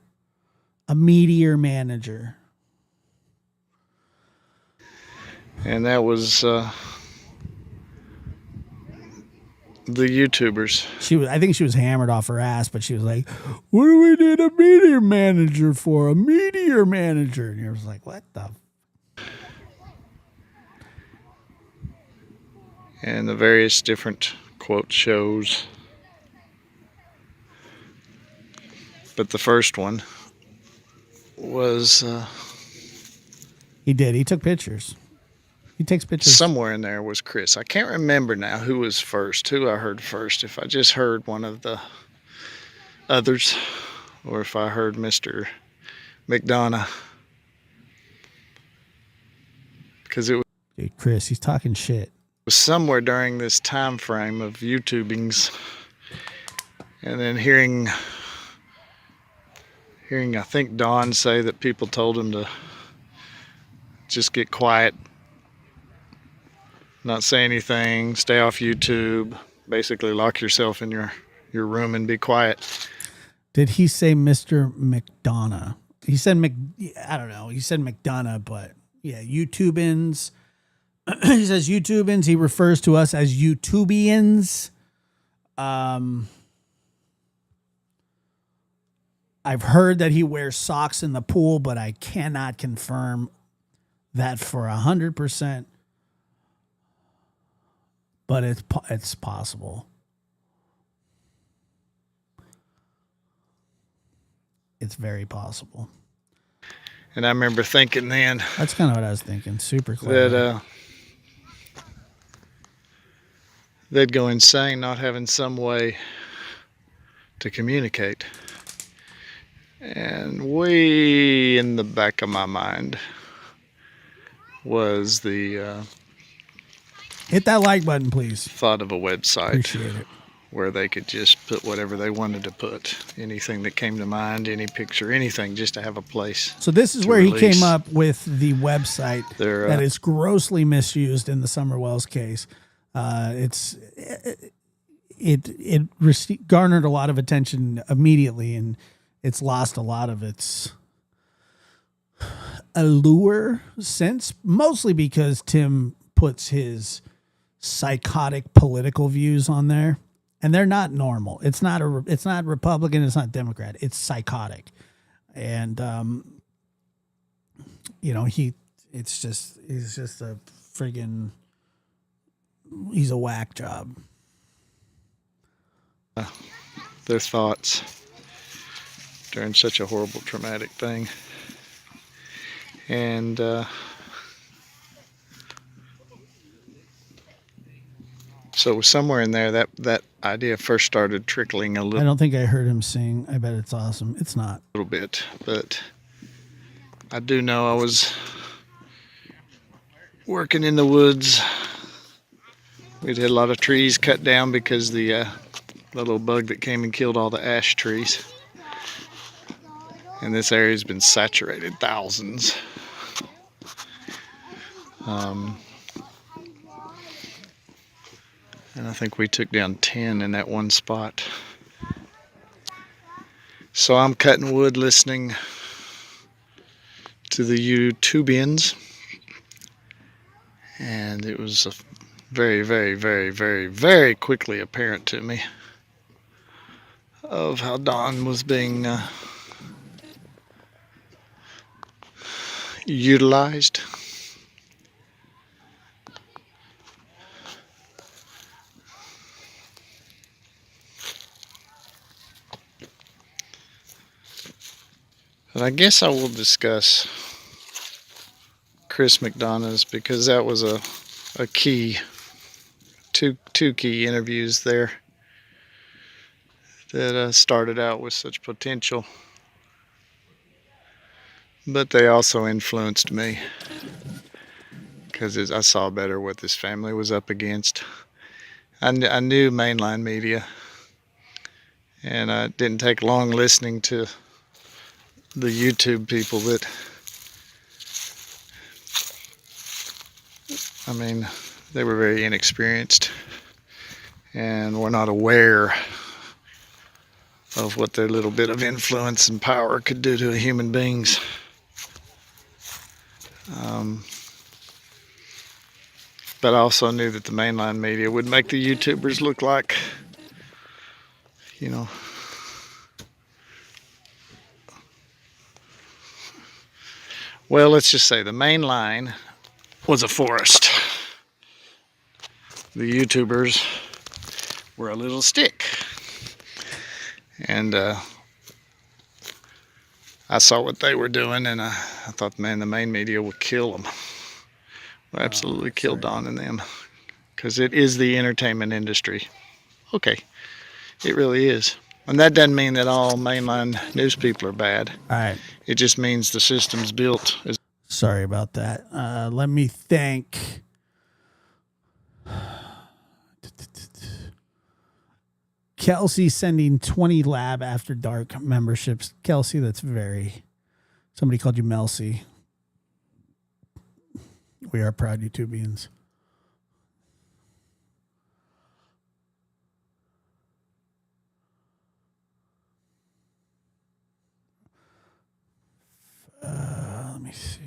A meteor manager. And that was the YouTubers. I think she was hammered off her ass, but she was like, "What do we need a meteor manager for? A meteor manager." And I was like, "What the?" And the various different quote shows. But the first one was He did. He took pictures. He takes pictures. somewhere in there was Chris. I can't remember now who was first, who I heard first. If I just heard one of the others, or if I heard Mr. McDonough. Because it Dude, Chris, he's talking shit. was somewhere during this time frame of YouTubings, and then hearing I think Don say that people told him to just get quiet, not say anything, stay off YouTube, basically lock yourself in your room and be quiet. Did he say Mr. McDonough? He said I don't know. He said McDonough, but yeah, YouTubans. He says YouTubans. He refers to us as YouTubians. I've heard that he wears socks in the pool, but I cannot confirm that for 100%. But it's possible. It's very possible. And I remember thinking then That's kind of what I was thinking. Super clever. they'd go insane not having some way to communicate. And way in the back of my mind was the Hit that like button, please. thought of a website Appreciate it. where they could just put whatever they wanted to put, anything that came to mind, any picture, anything, just to have a place. So this is to where he release came up with the website their, that is grossly misused in the Summer Wells case. It garnered a lot of attention immediately, and it's lost a lot of its allure since, mostly because Tim puts his psychotic political views on there, and they're not normal. It's not Republican, it's not Democrat, it's psychotic. And he's just a friggin' he's a whack job. Their thoughts during such a horrible, traumatic thing. And so somewhere in there, that idea first started trickling a I little don't think I heard him sing. I bet it's awesome. It's not. bit, but I do know I was working in the woods. We'd had a lot of trees cut down because the little bug that came and killed all the ash trees. And this area's been saturated, thousands. And I think we took down 10 in that one spot. So I'm cutting wood listening to the YouTubians. And it was very, very, very, very, very quickly apparent to me of how Don was being utilized. And I guess I will discuss Chris McDonough's, because that was a key, two key interviews there that started out with such potential. But they also influenced me, because I saw better what this family was up against. I knew mainline media, and it didn't take long listening to the YouTube people that, I mean, they were very inexperienced and were not aware of what their little bit of influence and power could do to human beings. But I also knew that the mainline media would make the YouTubers look like, well, let's just say the main line was a forest. The YouTubers were a little stick. And I saw what they were doing, and I thought, man, the main media would kill them. Will absolutely kill Don and them. Because it is the entertainment industry. Okay, it really is. And that doesn't mean that all mainline news people are bad. All right. It just means the system's built. Sorry about that. Let me thank Kelsey sending 20 Lab After Dark memberships. Kelsey, that's very... Somebody called you Melcy. We are proud YouTubians. Let me see.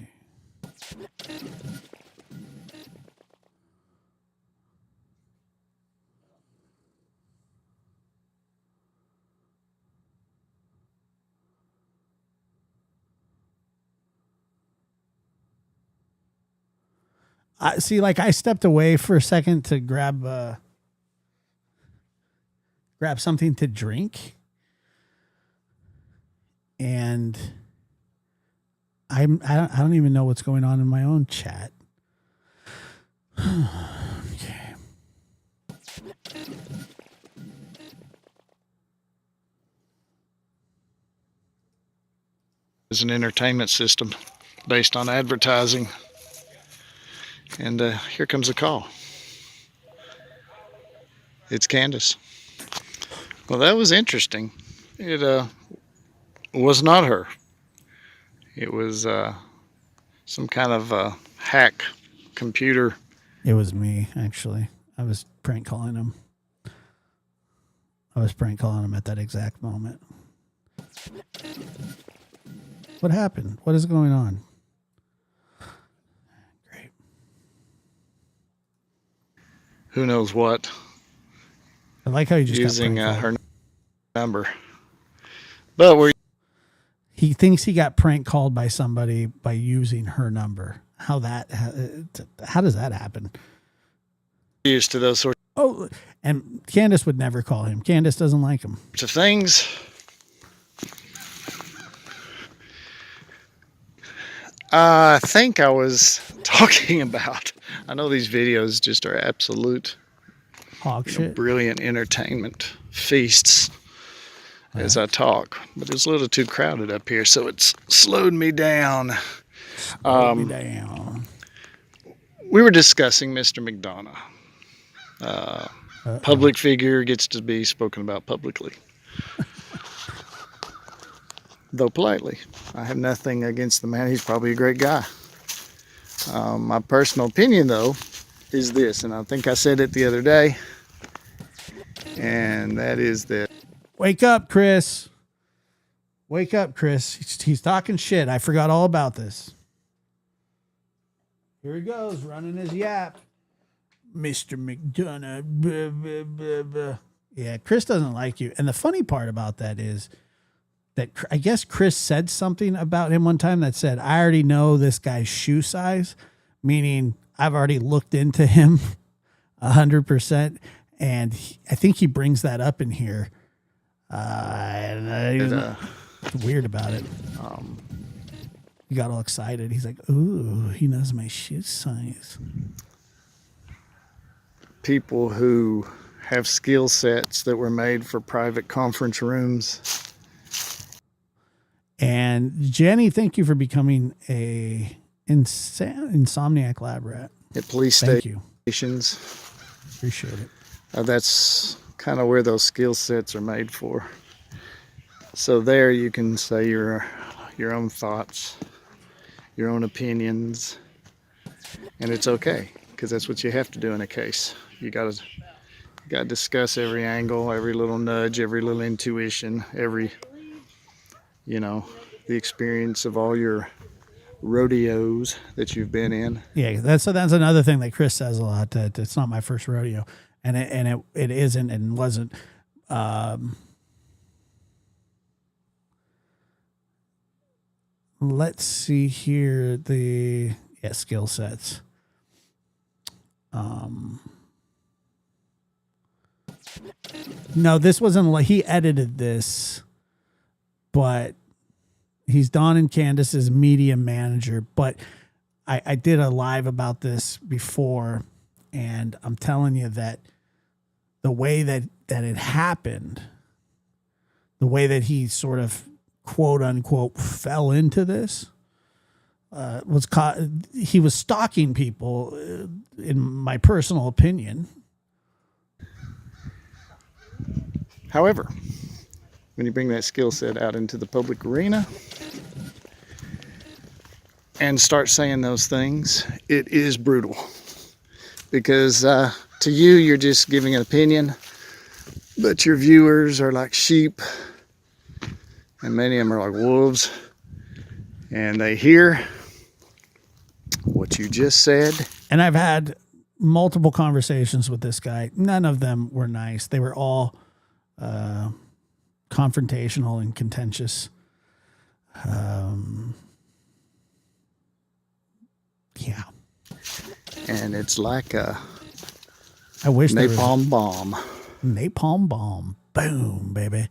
I see, like, I stepped away for a second to grab something to drink, and I don't even know what's going on in my own chat. Okay. Is an entertainment system based on advertising. And here comes a call. It's Candace. Well, that was interesting. It was not her. It was some kind of hack computer. It was me, actually. I was prank calling him. At that exact moment. What happened? What is going on? Great. Who knows what? I like how you just using got her number. But he thinks he got prank called by somebody by using her number. How does that happen? Used to those sorts and Candace would never call him. Candace doesn't like him. of things. I think I was talking about, I know these videos just are absolute hog shit. Brilliant entertainment feasts as I talk, but it's a little too crowded up here, so it's slowed me down. We were discussing Mr. McDonough. Public figure gets to be spoken about publicly. Though politely. I have nothing against the man. He's probably a great guy. My personal opinion, though, is this, and I think I said it the other day, and that is that. Wake up, Chris. Wake up, Chris. He's talking shit. I forgot all about this. Here he goes, running his yap. Mr. McDonough. Blah, blah, blah, blah. Yeah, Chris doesn't like you. And the funny part about that is that I guess Chris said something about him one time that said, I already know this guy's shoe size, meaning I've already looked into him 100%. And I think he brings that up in here. He's weird about it. He got all excited. He's like, ooh, he knows my shoe size. People who have skill sets that were made for private conference rooms. And Jenny, thank you for becoming a insomniac lab rat. At police stations. Appreciate it. That's kind of where those skill sets are made for. So there you can say your own thoughts, your own opinions, and it's okay, because that's what you have to do in a case. You gotta discuss every angle, every little nudge, every little intuition, every, the experience of all your rodeos that you've been in. Yeah, that's another thing that Chris says a lot, that it's not my first rodeo, and it isn't and wasn't. Let's see here, skill sets. No, this wasn't like he edited this, but he's Don and Candace's media manager. But I did a live about this before, and I'm telling you that the way that it happened, the way that he sort of quote unquote fell into this, he was stalking people, in my personal opinion. However, when you bring that skill set out into the public arena and start saying those things, it is brutal. Because to you, you're just giving an opinion, but your viewers are like sheep, and many of them are like wolves, and they hear what you just said. And I've had multiple conversations with this guy. None of them were nice. They were all confrontational and contentious. Yeah. And it's like a napalm bomb. Napalm bomb. Boom, baby.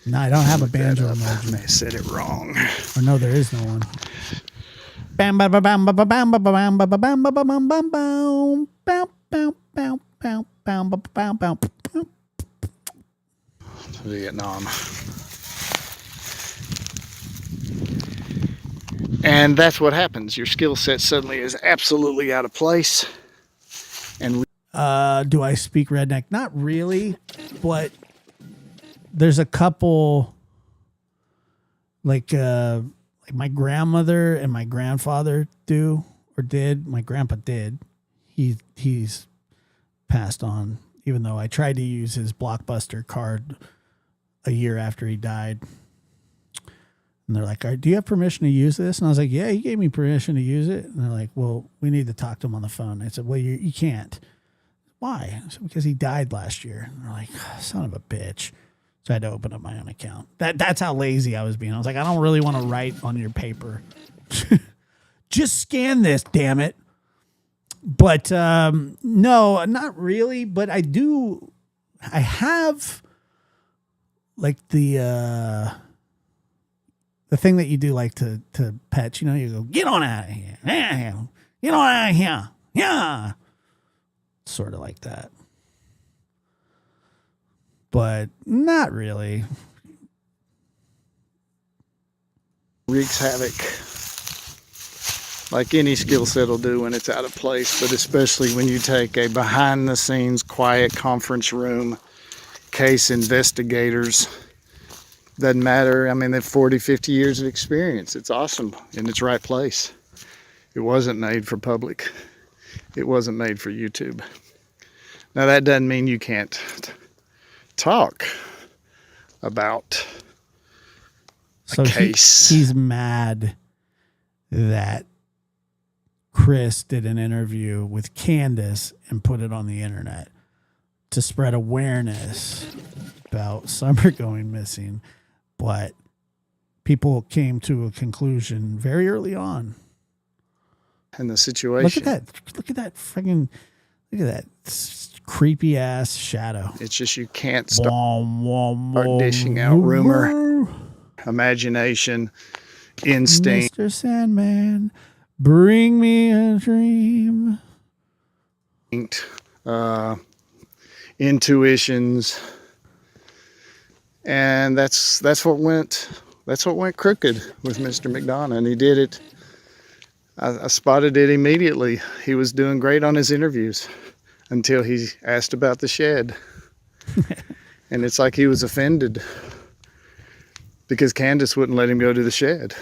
No, I don't have a banjo emoji. I said it wrong. Or no, there is no one. Bam, bam, bam, bam, bam, bam, bam, bam, bam, bam, bam, bam, bam, bam, bam, bam, bam, bam. Bow, bow, bow, bow, bow, bow. Vietnam. And that's what happens. Your skill set suddenly is absolutely out of place. And Do I speak redneck? Not really, but there's a couple like my grandmother and my grandfather do or did. My grandpa did. He's passed on, even though I tried to use his Blockbuster card a year after he died. And they're like, do you have permission to use this? And I was like, yeah, he gave me permission to use it. And they're like, well, we need to talk to him on the phone. I said, well, you can't. Why? I said, because he died last year. And they're like, son of a bitch. So I had to open up my own account. That's how lazy I was being. I was like, I don't really want to write on your paper. Just scan this, damn it. But no, not really. But I have like the thing that you do like to pets, you know, you go, get on out of here. Yeah, get on out of here. Yeah. Sort of like that. But not really. wreaks havoc. Like any skill set will do when it's out of place, but especially when you take a behind the scenes quiet conference room case investigators. Doesn't matter. I mean, they've 40, 50 years of experience. It's awesome in its right place. It wasn't made for public. It wasn't made for YouTube. Now, that doesn't mean you can't talk about a case. He's mad that Chris did an interview with Candace and put it on the internet to spread awareness about Summer going missing. But people came to a conclusion very early on. In the situation. Look at that freaking, look at that creepy ass shadow. It's just you can't start dishing out rumor, imagination, instinct. Mr. Sandman, bring me a dream. Intuitions. And that's what went crooked with Mr. McDonough, and he did it. I spotted it immediately. He was doing great on his interviews until he asked about the shed. And it's like he was offended because Candace wouldn't let him go to the shed.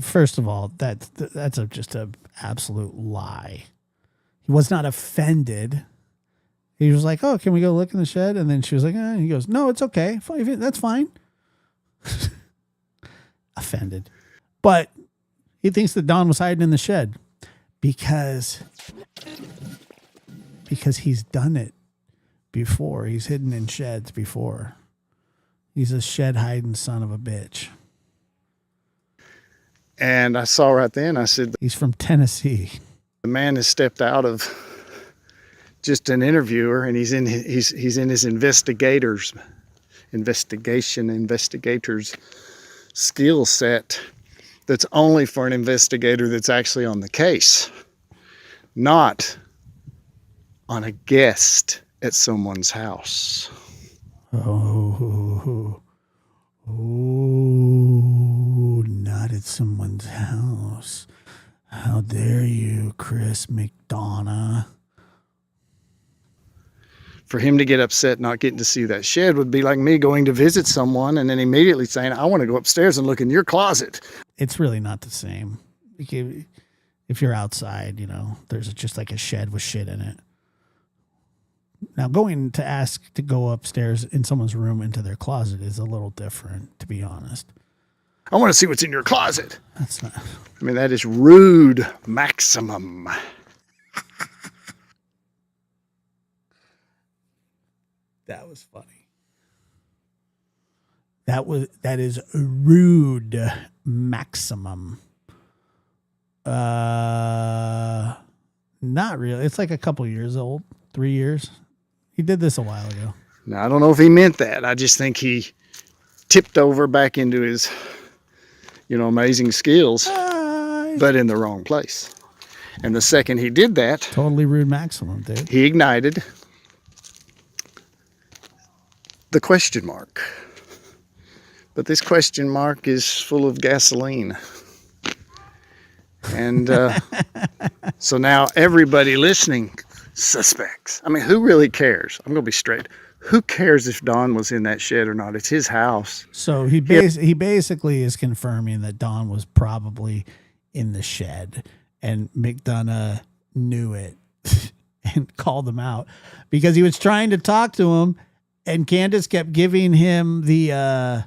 First of all, that's just an absolute lie. He was not offended. He was like, "Oh, can we go look in the shed?" And then she was like, He goes, "No, it's okay. That's fine." Offended. But he thinks that Don was hiding in the shed because he's done it before. He's hidden in sheds before. He's a shed hiding son of a bitch. And I saw right then, I said, he's from Tennessee. The man has stepped out of just an interviewer, and he's in his investigators skill set that's only for an investigator that's actually on the case, not on a guest at someone's house. Oh, not at someone's house. How dare you, Chris McDonough? For him to get upset not getting to see that shed would be like me going to visit someone and then immediately saying, I want to go upstairs and look in your closet. It's really not the same. If you're outside, there's just like a shed with shit in it. Now, going to ask to go upstairs in someone's room into their closet is a little different, to be honest. I want to see what's in your closet. That's not. I mean, that is rude maximum. That was funny. That is rude maximum. Not really. It's like a couple years old, 3 years. He did this a while ago. Now, I don't know if he meant that. I just think he tipped over back into his, amazing skills, but in the wrong place. And the second he did that, Totally rude maximum, dude. he ignited the question mark. But this question mark is full of gasoline. And so now everybody listening suspects. I mean, who really cares? I'm going to be straight. Who cares if Don was in that shed or not? It's his house. So he basically is confirming that Don was probably in the shed, and McDonough knew it and called him out because he was trying to talk to him, and Candace kept giving him the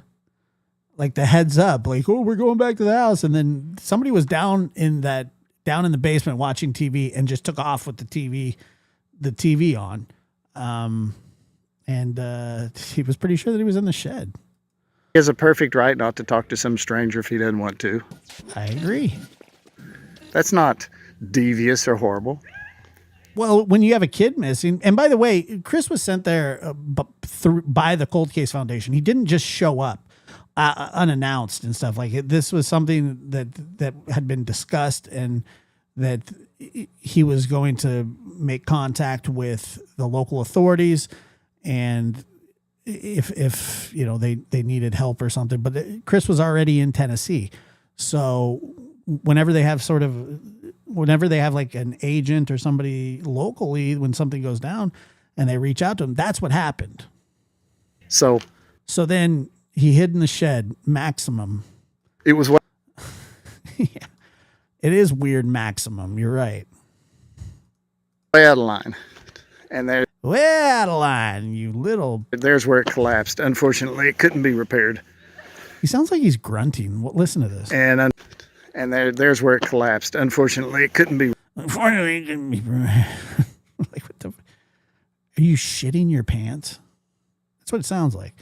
like the heads up, like, oh, we're going back to the house. And then somebody was down in the basement watching TV and just took off with the TV on. And he was pretty sure that he was in the shed. He has a perfect right not to talk to some stranger if he doesn't want to. I agree. That's not devious or horrible. Well, when you have a kid missing, and by the way, Chris was sent there by the Cold Case Foundation. He didn't just show up unannounced and stuff like it. This was something that had been discussed, and that he was going to make contact with the local authorities, and if you know they needed help or something. But Chris was already in Tennessee, so whenever they have like an agent or somebody locally, when something goes down and they reach out to him, that's what happened. So then he hid in the shed. Maximum. It was what? Yeah, it is weird. Maximum. You're right. Way out of line. And there, way out of line, you little. There's where it collapsed. Unfortunately, it couldn't be repaired. He sounds like he's grunting. Listen to this. And there's where it collapsed. Unfortunately, it couldn't be. Unfortunately, it couldn't be. Like, what the? Are you shitting your pants? That's what it sounds like.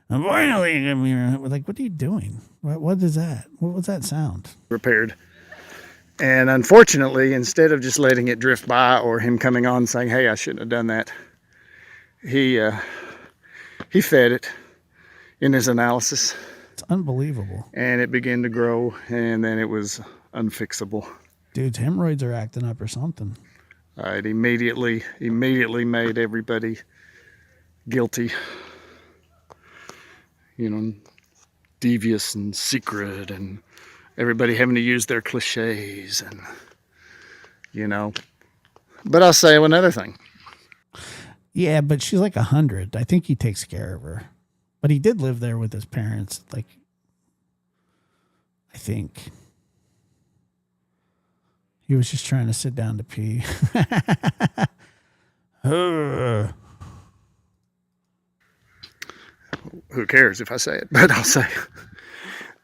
Unfortunately, it couldn't be. Like, what are you doing? What is that? What was that sound? Repaired. And unfortunately, instead of just letting it drift by or him coming on saying, "Hey, I shouldn't have done that," he fed it in his analysis. It's unbelievable. And it began to grow, and then it was unfixable. Dude's hemorrhoids are acting up or something. It immediately made everybody guilty. You know, devious and secret, and everybody having to use their cliches, and you know. But I'll say another thing. Yeah, but she's like 100. I think he takes care of her. But he did live there with his parents, like, I think. He was just trying to sit down to pee. Who cares if I say it? But I'll say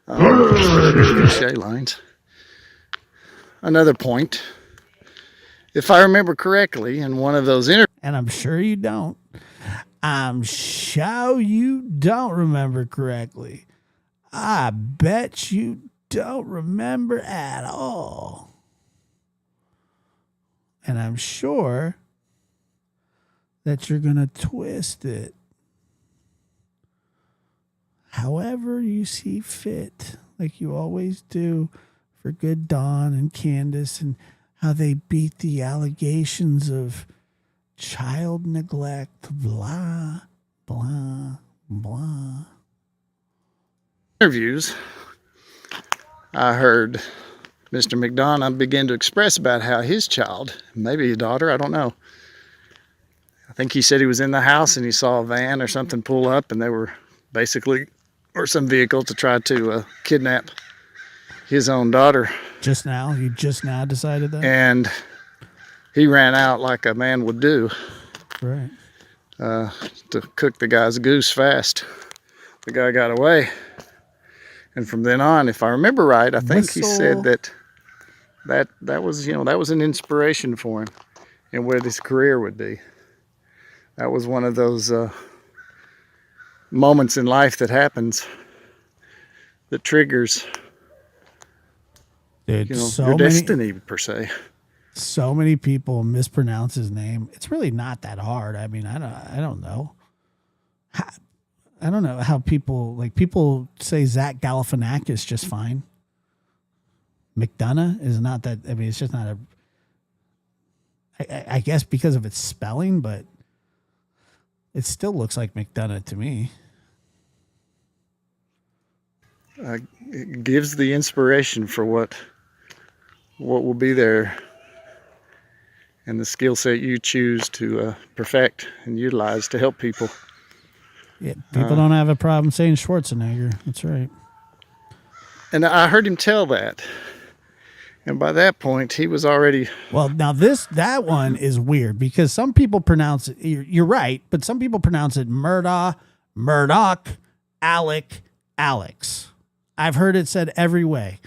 cliche lines. Another point. If I remember correctly, in one of those interviews, and I'm sure you don't. I'm sure you don't remember correctly. I bet you don't remember at all. And I'm sure that you're going to twist it however you see fit, like you always do for good Dawn and Candace, and how they beat the allegations of child neglect, blah, blah, blah. Interviews, I heard Mr. McDonough begin to express about how his child, maybe a daughter, I don't know. I think he said he was in the house and he saw a van or something pull up, and they were basically, or some vehicle to try to kidnap his own daughter. Just now? You just now decided that? And he ran out like a man would do. Right. To cook the guy's goose fast. The guy got away. And from then on, if I remember right, I think he said that was, you know, that was an inspiration for him and where this career would be. That was one of those moments in life that happens that triggers, dude, you know, so your many, destiny per se. So many people mispronounce his name. It's really not that hard. I mean, I don't know. I don't know how people say Zach Galifianakis just fine. McDonough is not that. I mean, it's just not I guess because of its spelling, but it still looks like McDonough to me. It gives the inspiration for what will be there, and the skill set you choose to perfect and utilize to help people. Yeah, people don't have a problem saying Schwarzenegger. That's right. And I heard him tell that. And by that point, he was already... Well, now that one is weird because some people pronounce it, you're right, but some people pronounce it Murdoch, Alec, Alex. I've heard it said every way.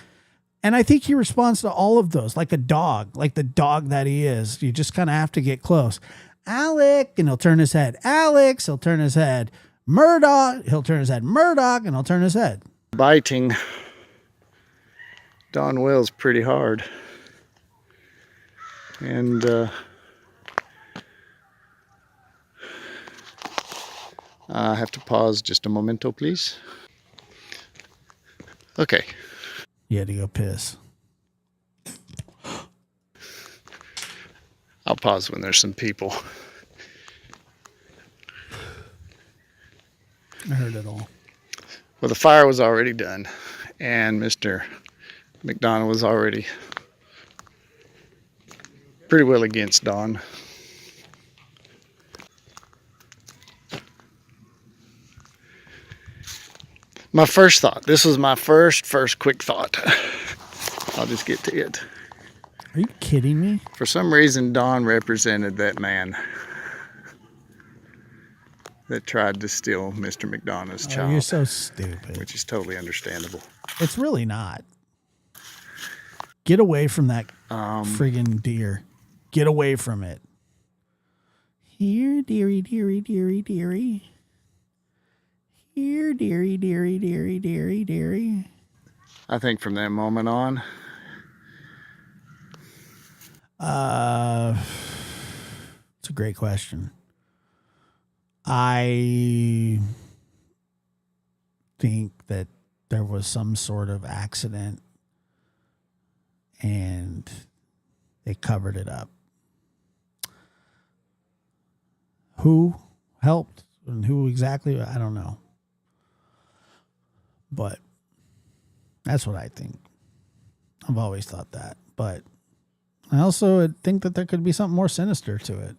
And I think he responds to all of those like a dog, like the dog that he is. You just kind of have to get close. Alec, and he'll turn his head. Alex, he'll turn his head. Murdoch, he'll turn his head. Murdoch, and he'll turn his head. Biting Don Wells pretty hard. And I have to pause just a momento, please. Okay. You had to go piss. I'll pause when there's some people. I heard it all. Well, the fire was already done, and Mr. McDonough was already pretty well against Don. My first thought, this was my first quick thought. I'll just get to it. Are you kidding me? For some reason, Don represented that man that tried to steal Mr. McDonough's child. You're so stupid. Which is totally understandable. It's really not. Get away from that friggin' deer. Get away from it. Here, dearie, dearie, dearie, dearie. Here, dearie, dearie, dearie, dearie, dearie. I think from that moment on. It's a great question. I think that there was some sort of accident and they covered it up. Who helped and who exactly, I don't know. But that's what I think. I've always thought that. But I also think that there could be something more sinister to it.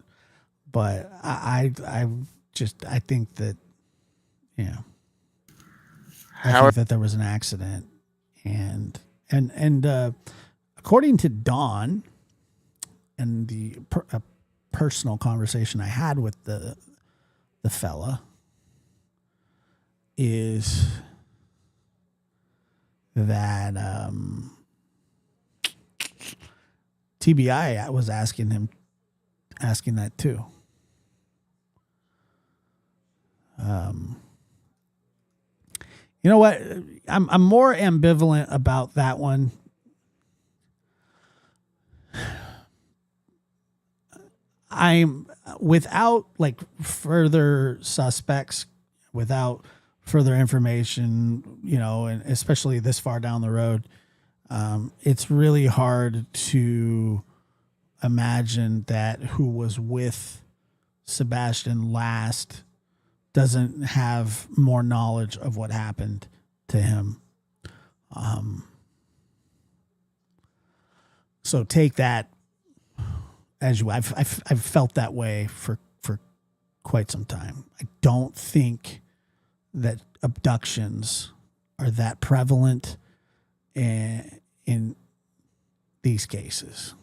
But I think that, you know, I think that there was an accident, and according to Dawn, and the personal conversation I had with the fella is that TBI was asking that too. You know what? I'm more ambivalent about that one. I'm without like further suspects, without further information, you know, and especially this far down the road, it's really hard to imagine that who was with Sebastian last doesn't have more knowledge of what happened to him. So take that as you. I've felt that way for quite some time. I don't think that abductions are that prevalent in these cases.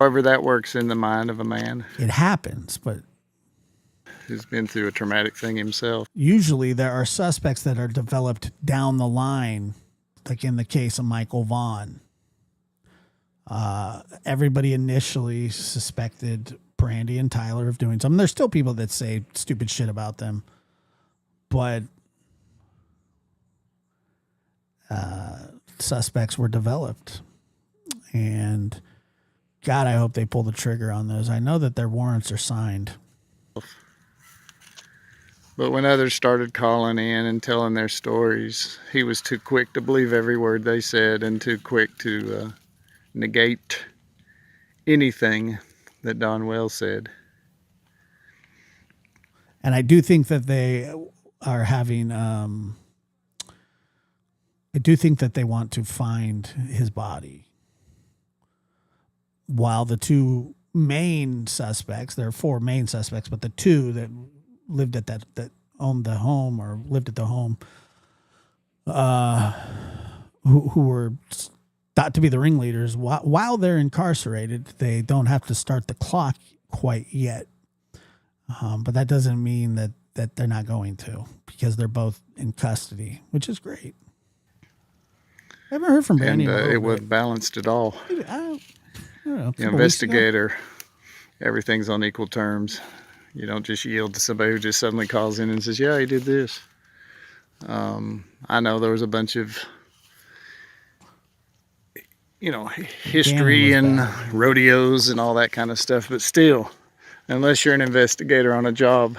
However that works in the mind of a man. It happens, but who's been through a traumatic thing himself. Usually there are suspects that are developed down the line, like in the case of Michael Vaughn. Everybody initially suspected Brandy and Tyler of doing something. There's still people that say stupid shit about them, but suspects were developed, and God, I hope they pull the trigger on those. I know that their warrants are signed. But when others started calling in and telling their stories, he was too quick to believe every word they said and too quick to negate anything that Don Wells said. And I do think that they are having. I do think that they want to find his body. While the two main suspects, there are four main suspects, but the two that lived at that owned the home or lived at the home, who were thought to be the ringleaders, while they're incarcerated, they don't have to start the clock quite yet. But that doesn't mean that they're not going to, because they're both in custody, which is great. I haven't heard from Brandy. And it was balanced at all. I don't know, The investigator, everything's on equal terms. You don't just yield to somebody who just suddenly calls in and says, yeah, he did this. I know there was a bunch of, history and rodeos and all that kind of stuff, but still, unless you're an investigator on a job,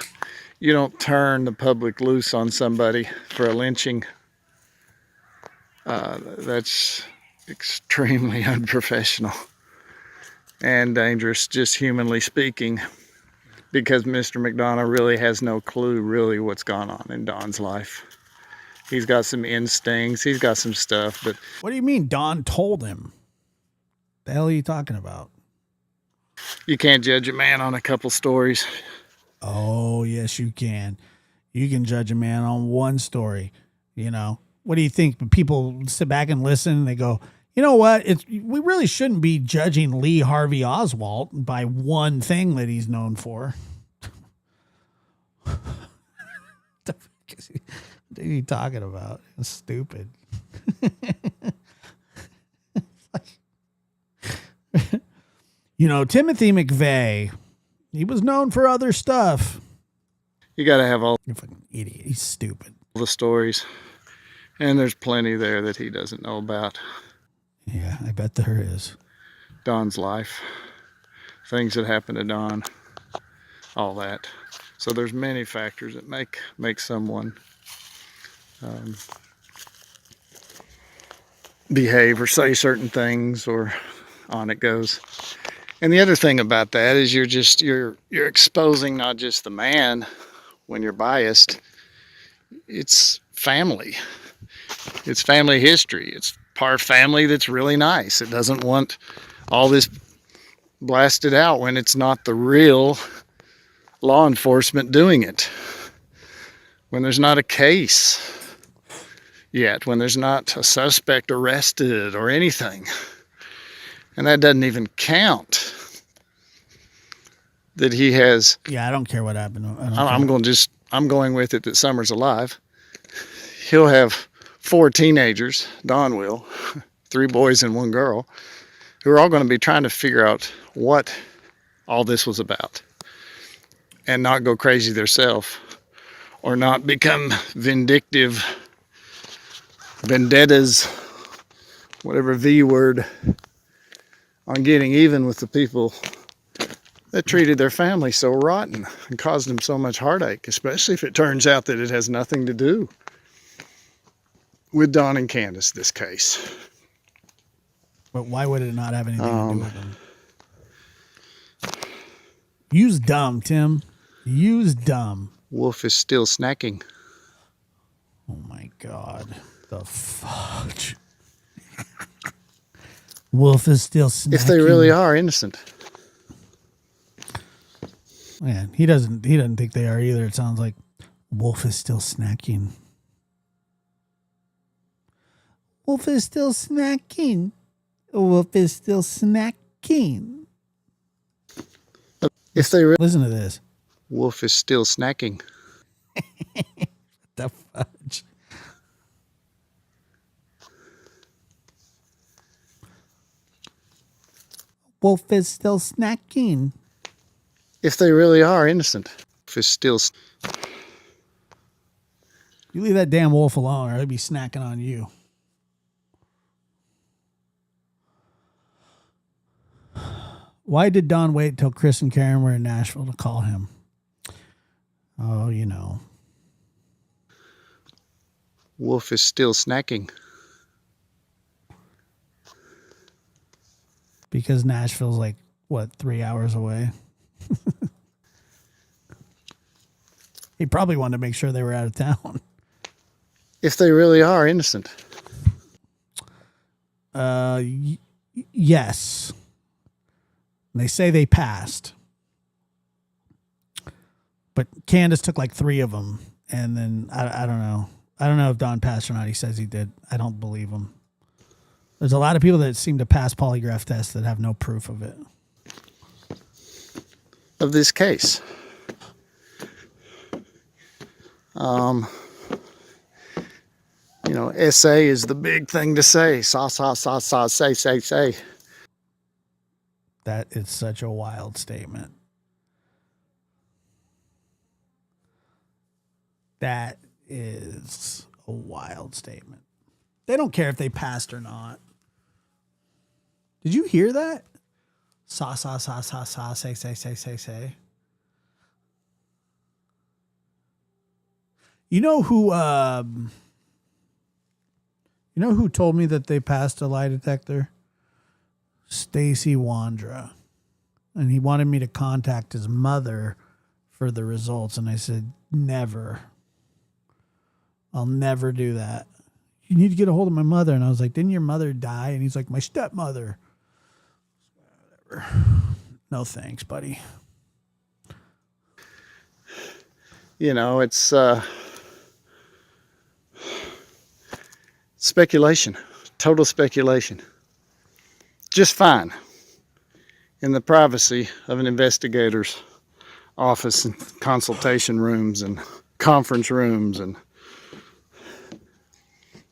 you don't turn the public loose on somebody for a lynching. That's extremely unprofessional and dangerous, just humanly speaking, because Mr. McDonough really has no clue really what's gone on in Don's life. He's got some instincts, he's got some stuff, but... What do you mean Don told him? The hell are you talking about? You can't judge a man on a couple stories. Oh, yes, you can. You can judge a man on one story. What do you think? People sit back and listen and they go, you know what? We really shouldn't be judging Lee Harvey Oswald by one thing that he's known for. What are you talking about? It's stupid. Timothy McVeigh, he was known for other stuff. You got to have all... You're a fucking idiot. He's stupid. The stories. And there's plenty there that he doesn't know about. Yeah, I bet there is. Don's life. Things that happened to Don. All that. So there's many factors that make someone behave or say certain things, or on it goes. And the other thing about that is you're exposing not just the man when you're biased. It's family. It's family history. It's part family that's really nice. It doesn't want all this blasted out when it's not the real law enforcement doing it. When there's not a case yet, when there's not a suspect arrested or anything. And that doesn't even count that he has... Yeah, I don't care what happened. I'm going with it that Summer's alive. He'll have 4 teenagers, Don will, 3 boys and 1 girl, who are all going to be trying to figure out what all this was about and not go crazy themselves or not become vindictive, vendettas, whatever V word, on getting even with the people that treated their family so rotten and caused them so much heartache, especially if it turns out that it has nothing to do with Don and Candace, this case. But why would it not have anything to do with them? Use dumb, Tim. Use dumb. Wolf is still snacking. Oh my God. The fudge. Wolf is still snacking. If they really are innocent. Man, he doesn't think they are either. It sounds like Wolf is still snacking. Wolf is still snacking. Wolf is still snacking. If they listen to this. Wolf is still snacking. The fudge. Wolf is still snacking. If they really are innocent. Wolf is still... You leave that damn wolf alone or he'll be snacking on you. Why did Don wait till Chris and Karen were in Nashville to call him? Oh, Wolf is still snacking. Because Nashville's like what, 3 hours away. He probably wanted to make sure they were out of town. If they really are innocent. Yes. They say they passed. But Candace took like 3 of them. And then I don't know. I don't know if Don passed or not. He says he did. I don't believe him. There's a lot of people that seem to pass polygraph tests that have no proof of it. Of this case. You know, essay is the big thing to say. Say. That is such a wild statement. That is a wild statement. They don't care if they passed or not. Did you hear that? Say. You know who told me that they passed a lie detector? Stacy Wandra. And he wanted me to contact his mother for the results. And I said, never. I'll never do that. You need to get a hold of my mother. And I was like, didn't your mother die? And he's like, my stepmother. Whatever. No thanks, buddy. You know, it's speculation, total speculation. Just fine in the privacy of an investigator's office and consultation rooms and conference rooms,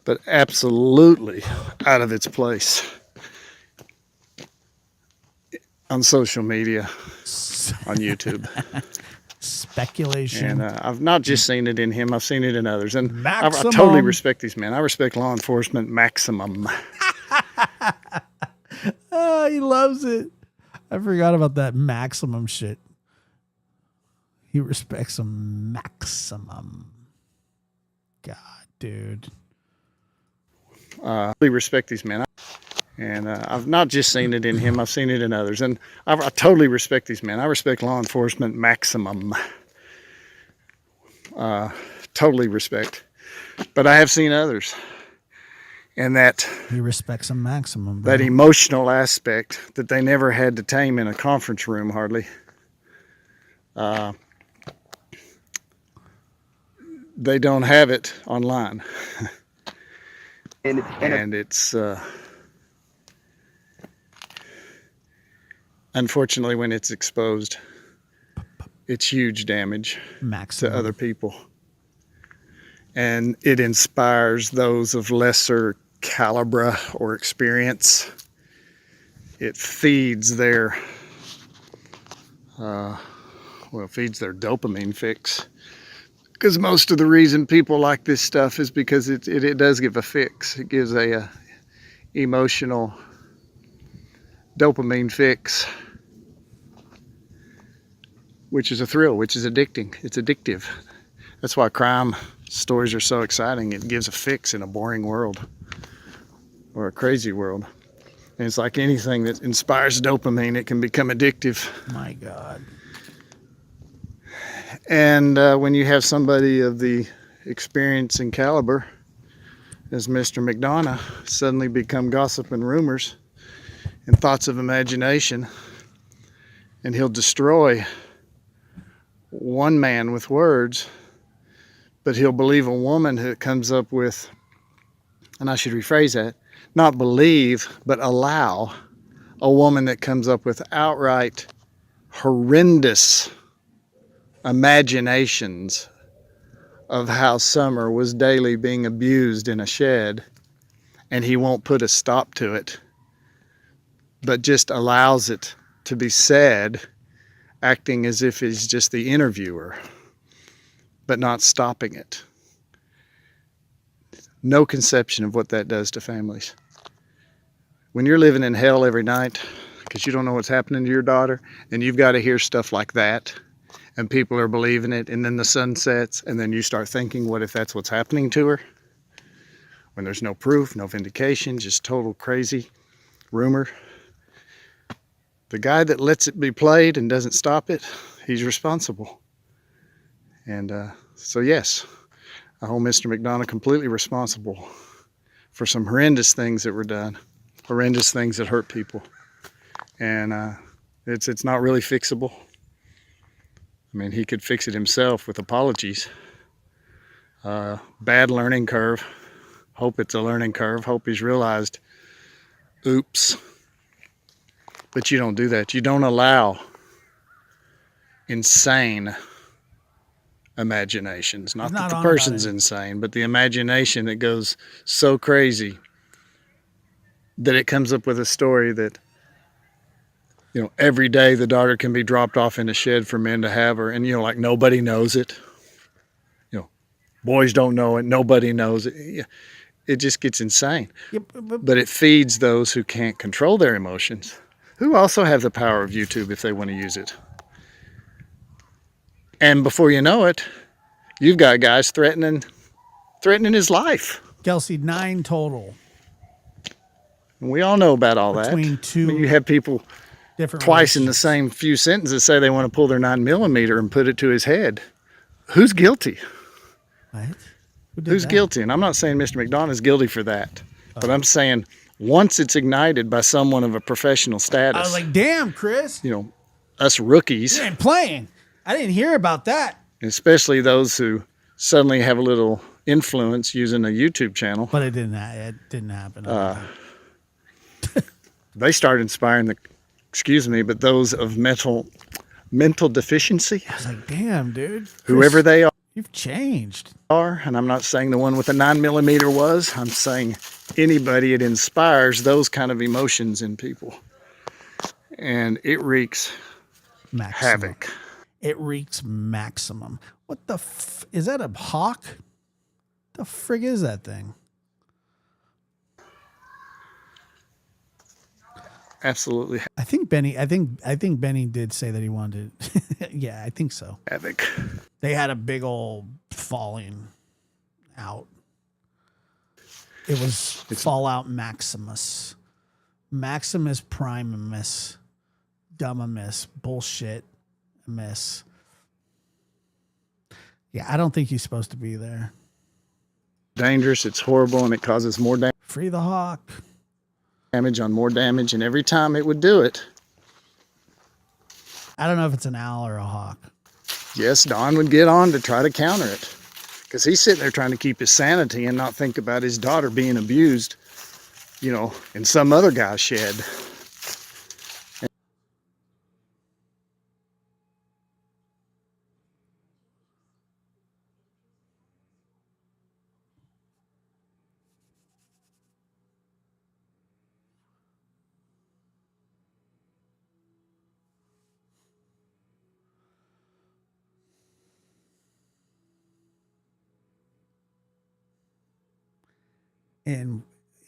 but absolutely out of its place on social media, on YouTube. Speculation. And I've not just seen it in him, I've seen it in others. And I Maximum. totally respect these men. I respect law enforcement maximum. Oh, he loves it. I forgot about that maximum shit. He respects them maximum. God, dude. We respect these men. And I've not just seen it in him, I've seen it in others. And I totally respect these men. I respect law enforcement maximum. Totally respect. But I have seen others. And that He respects them maximum. Bro. that emotional aspect that they never had to tame in a conference room hardly. They don't have it online. And it's unfortunately, when it's exposed, it's huge damage maximum. to other people. And it inspires those of lesser caliber or experience. It feeds their feeds their dopamine fix. Because most of the reason people like this stuff is because it does give a fix. It gives a emotional dopamine fix, which is a thrill, which is addicting. It's addictive. That's why crime stories are so exciting. It gives a fix in a boring world or a crazy world. And it's like anything that inspires dopamine, it can become addictive. My God. And when you have somebody of the experience and caliber as Mr. McDonough suddenly become gossip and rumors and thoughts of imagination, and he'll destroy one man with words, but he'll believe a woman who comes up with, and I should rephrase that, not believe, but allow a woman that comes up with outright horrendous imaginations of how Summer was daily being abused in a shed, and he won't put a stop to it, but just allows it to be said, acting as if he's just the interviewer, but not stopping it. No conception of what that does to families. When you're living in hell every night because you don't know what's happening to your daughter, and you've got to hear stuff like that, and people are believing it, and then the sun sets, and then you start thinking, what if that's what's happening to her? When there's no proof, no vindication, just total crazy rumor. The guy that lets it be played and doesn't stop it, he's responsible. And so yes, I hold Mr. McDonough completely responsible for some horrendous things that were done, horrendous things that hurt people. And it's not really fixable. I mean, he could fix it himself with apologies. Bad learning curve. Hope it's a learning curve. Hope he's realized, oops. But you don't do that. You don't allow insane imaginations. Not that the person's insane, but the imagination that goes so crazy that it comes up with a story that, you know, every day the daughter can be dropped off in a shed for men to have her, and, you know, like nobody knows it. You know, boys don't know it, nobody knows it. It just gets insane. Yep, but it feeds those who can't control their emotions, who also have the power of YouTube if they want to use it. And before you know it, you've got guys threatening his life. Kelsey, 9 total. And we all know about all Between that. two I mean, you have people different twice in the same few sentences say they want to pull their 9mm and put it to his head. Who's guilty? What? Who's guilty? And I'm not saying Mr. McDonough is guilty for that. But I'm saying once it's ignited by someone of a professional status. I was like, damn, Chris. You know, us rookies. You ain't playing. I didn't hear about that. Especially those who suddenly have a little influence using a YouTube channel. But it didn't happen. They start inspiring but those of mental deficiency. I was like, damn, dude. Chris, whoever they are. You've changed. And I'm not saying the one with the 9mm was. I'm saying anybody, it inspires those kind of emotions in people. And it wreaks havoc. It wreaks maximum. What the is that a hawk? The frig is that thing? Absolutely. I think Benny did say that he wanted yeah, I think so. Havoc. They had a big old falling out. It was Fallout Maximus. Maximus Primus. Dumbamus. Bullshit. Miss. Yeah, I don't think he's supposed to be there. Dangerous, it's horrible, and it causes more damage. Free the hawk. Damage on more damage, and every time it would do it. I don't know if it's an owl or a hawk. Yes, Don would get on to try to counter it. Because he's sitting there trying to keep his sanity and not think about his daughter being abused, you know, in some other guy's shed.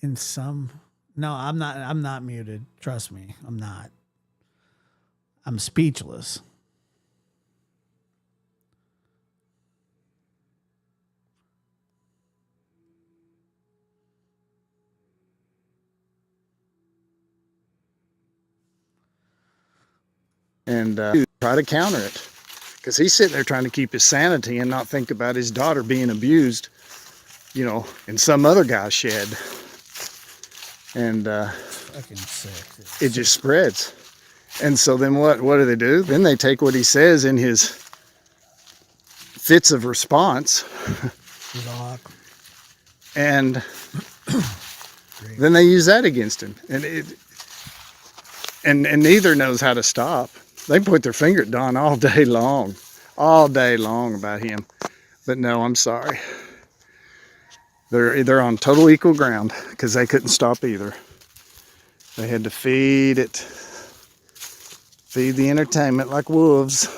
In some, no, I'm not muted. Trust me, I'm not. I'm speechless. And try to counter it. Because he's sitting there trying to keep his sanity and not think about his daughter being abused, you know, in some other guy's shed. And Fucking sick. It just spreads. And so then what do? Then they take what he says in his fits of response. And then they use that against him. And neither knows how to stop. They point their finger at Don all day long about him. But no, I'm sorry. They're on total equal ground because they couldn't stop either. They had to feed the entertainment like wolves.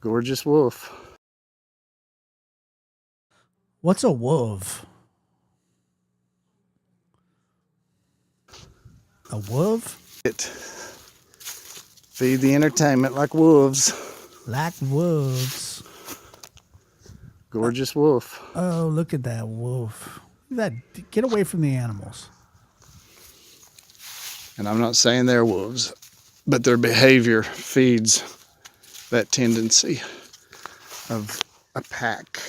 Gorgeous wolf. What's a wolf? A wolf? Feed the entertainment like wolves. Like wolves. Gorgeous wolf. Oh, look at that wolf. Look at that. Get away from the animals. And I'm not saying they're wolves, but their behavior feeds that tendency of a pack.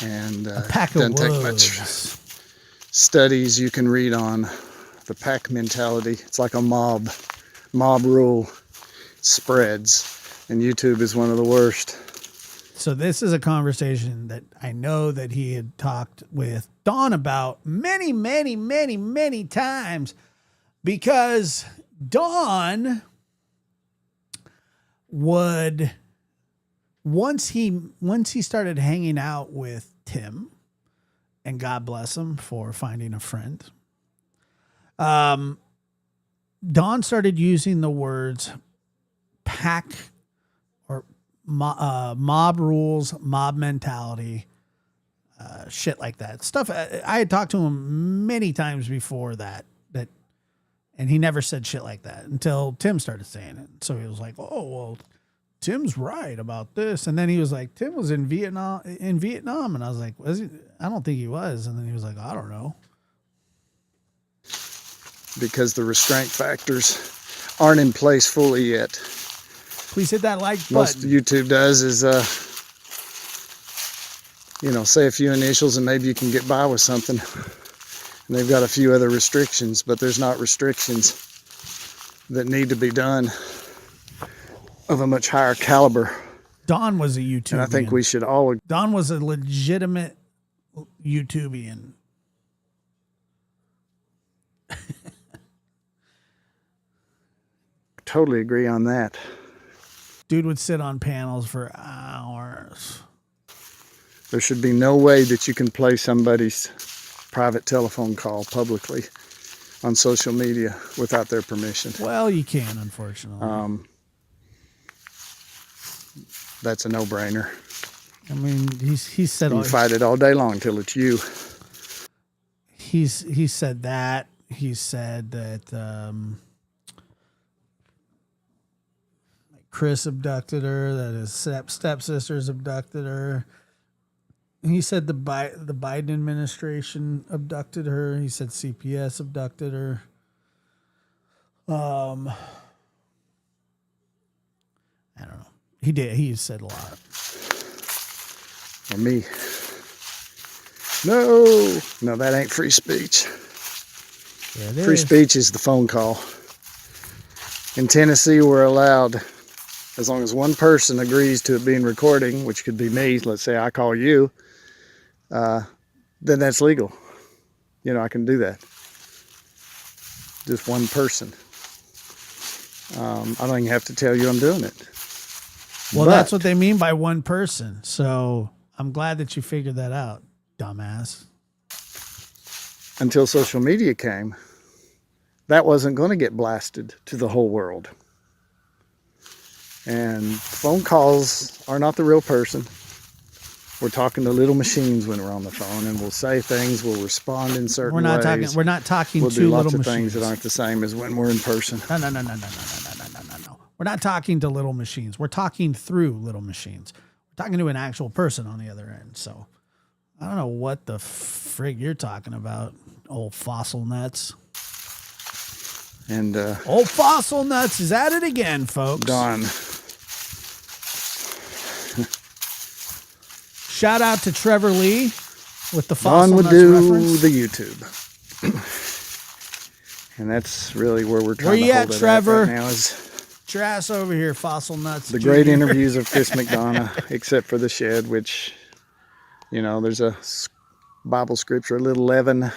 And A pack of doesn't take much wolves. studies you can read on the pack mentality. It's like a mob rule spreads, and YouTube is one of the worst. So this is a conversation that I know that he had talked with Dawn about many, many, many, many times, because Dawn would, once he started hanging out with Tim, and God bless him for finding a friend, Dawn started using the words pack or mob rules, mob mentality, shit like that. Stuff I had talked to him many times before that, and he never said shit like that until Tim started saying it. So he was like, "Oh, well, Tim's right about this." And then he was like, "Tim was in Vietnam," and I was like, "Was he? I don't think he was." And then he was like, "I don't know." Because the restraint factors aren't in place fully yet. Please hit that like button. Most YouTube does is, say a few initials and maybe you can get by with something. And they've got a few other restrictions, but there's not restrictions that need to be done of a much higher caliber. Don was a YouTuber. And I think we should all... Don was a legitimate YouTubian. Totally agree on that. Dude would sit on panels for hours. There should be no way that you can play somebody's private telephone call publicly on social media without their permission. Well, you can, unfortunately. That's a no-brainer. I mean, he said you fight it all day long until it's you. He said that. He said that Chris abducted her, that his stepsisters abducted her. He said the Biden administration abducted her. He said CPS abducted her. I don't know. He did. He said a lot. Or me. No, that ain't free speech. Yeah, free speech is the phone call. In Tennessee, we're allowed, as long as one person agrees to it being recording, which could be me, let's say I call you, then that's legal. I can do that. Just one person. I don't even have to tell you I'm doing it. Well, that's what they mean by one person. So I'm glad that you figured that out, dumbass. Until social media came, that wasn't going to get blasted to the whole world. And phone calls are not the real person. We're talking to little machines when we're on the phone, and we'll say things, we'll respond in certain ways. We're not talking we'll to do little lots of machines. things that aren't the same as when we're in person. No. We're not talking to little machines. We're talking through little machines. We're talking to an actual person on the other end. So I don't know what the frig you're talking about, old fossil nuts. And old fossil nuts is at it again, folks. Don. Shout out to Trevor Lee with the fossil Don would nuts do reference. the YouTube. And that's really where we're trying Where to you hold at, it Trevor? at right now is Get your ass over here, fossil nuts. the great interviews of Chris McDonough, except for the shed, which, there's a Bible scripture, a little leaven, a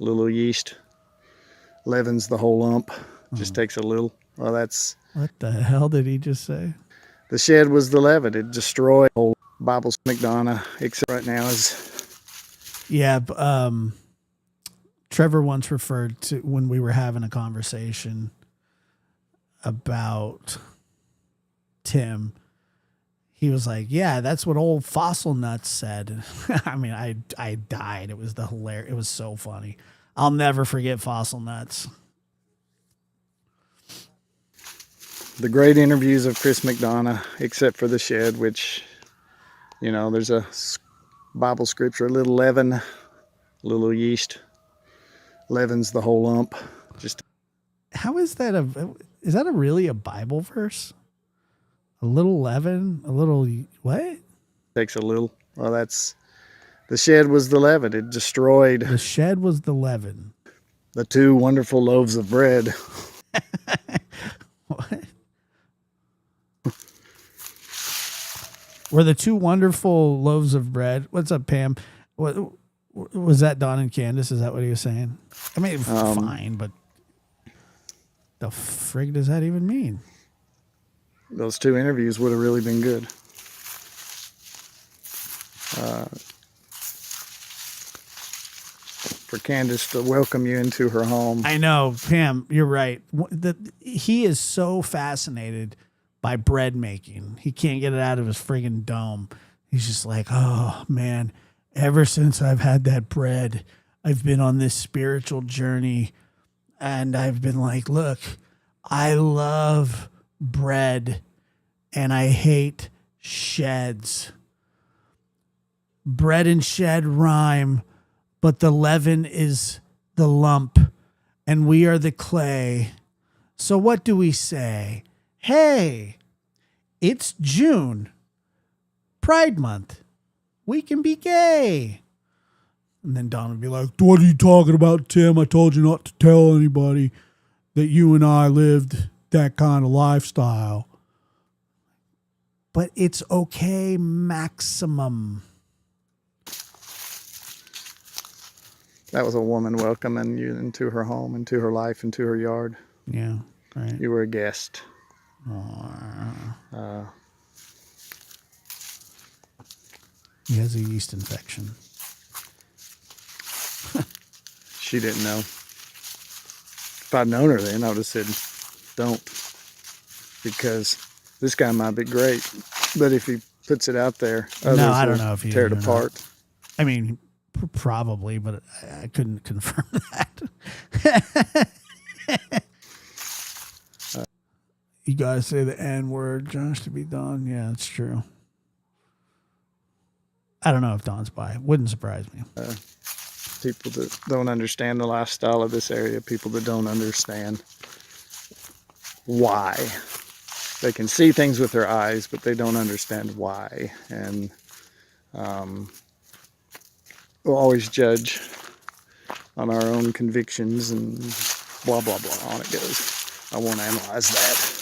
little yeast. Leaven's the whole lump. Just takes a little. Well, that's... What the hell did he just say? The shed was the leaven. It destroyed the whole Bible McDonough, except right now is... Yeah, Trevor once referred to when we were having a conversation about Tim. He was like, "Yeah, that's what old fossil nuts said." I mean, I died. It was it was so funny. I'll never forget fossil nuts. The great interviews of Chris McDonough, except for the shed, which, there's a Bible scripture, a little leaven, a little yeast. Leaven's the whole lump. Just How is that is that really a Bible verse? A little leaven, a little what? takes a little. Well, that's the shed was the leaven. It destroyed The shed was the leaven. the 2 wonderful loaves of bread. What? Were the 2 wonderful loaves of bread? What's up, Pam? What was that? Don and Candace? Is that what he was saying? I mean, fine, but the frig does that even mean? Those 2 interviews would have really been good. For Candace to welcome you into her home. I know, Pam, you're right. He is so fascinated by bread making. He can't get it out of his friggin' dome. He's just like, oh, man, ever since I've had that bread, I've been on this spiritual journey. And I've been like, look, I love bread and I hate sheds. Bread and shed rhyme, but the leaven is the lump and we are the clay. So what do we say? Hey, it's June, Pride Month. We can be gay. And then Don would be like, what are you talking about, Tim? I told you not to tell anybody that you and I lived that kind of lifestyle. But it's okay, maximum. That was a woman welcoming you into her home, into her life, into her yard. Yeah, right. You were a guest. He has a yeast infection. She didn't know. If I'd known her then, I would have said, don't. Because this guy might be great. But if he puts it out there, others No, I don't will know if he tear it even apart. I mean, probably, but I couldn't confirm that. You gotta say the N word, Josh, to be Don. Yeah, that's true. I don't know if Don's bi. Wouldn't surprise me. People that don't understand the lifestyle of this area, people that don't understand why. They can see things with their eyes, but they don't understand why. And we'll always judge on our own convictions and blah, blah, blah. On it goes. I won't analyze that.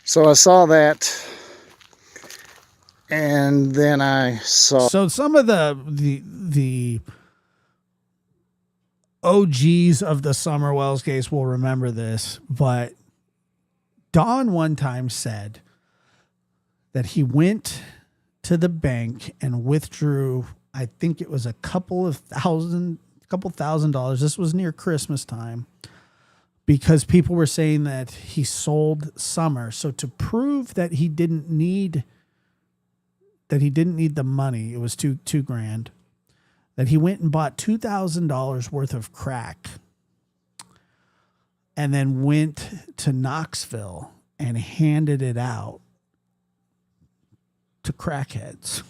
So I saw that, and then I saw. So some of the OGs of the Summer Wells case will remember this, but Don one time said that he went to the bank and withdrew, I think it was a couple $1,000. This was near Christmas time, because people were saying that he sold Summer. So to prove that he didn't need the money, it was $2,000, that he went and bought $2,000 worth of crack and then went to Knoxville and handed it out to crackheads.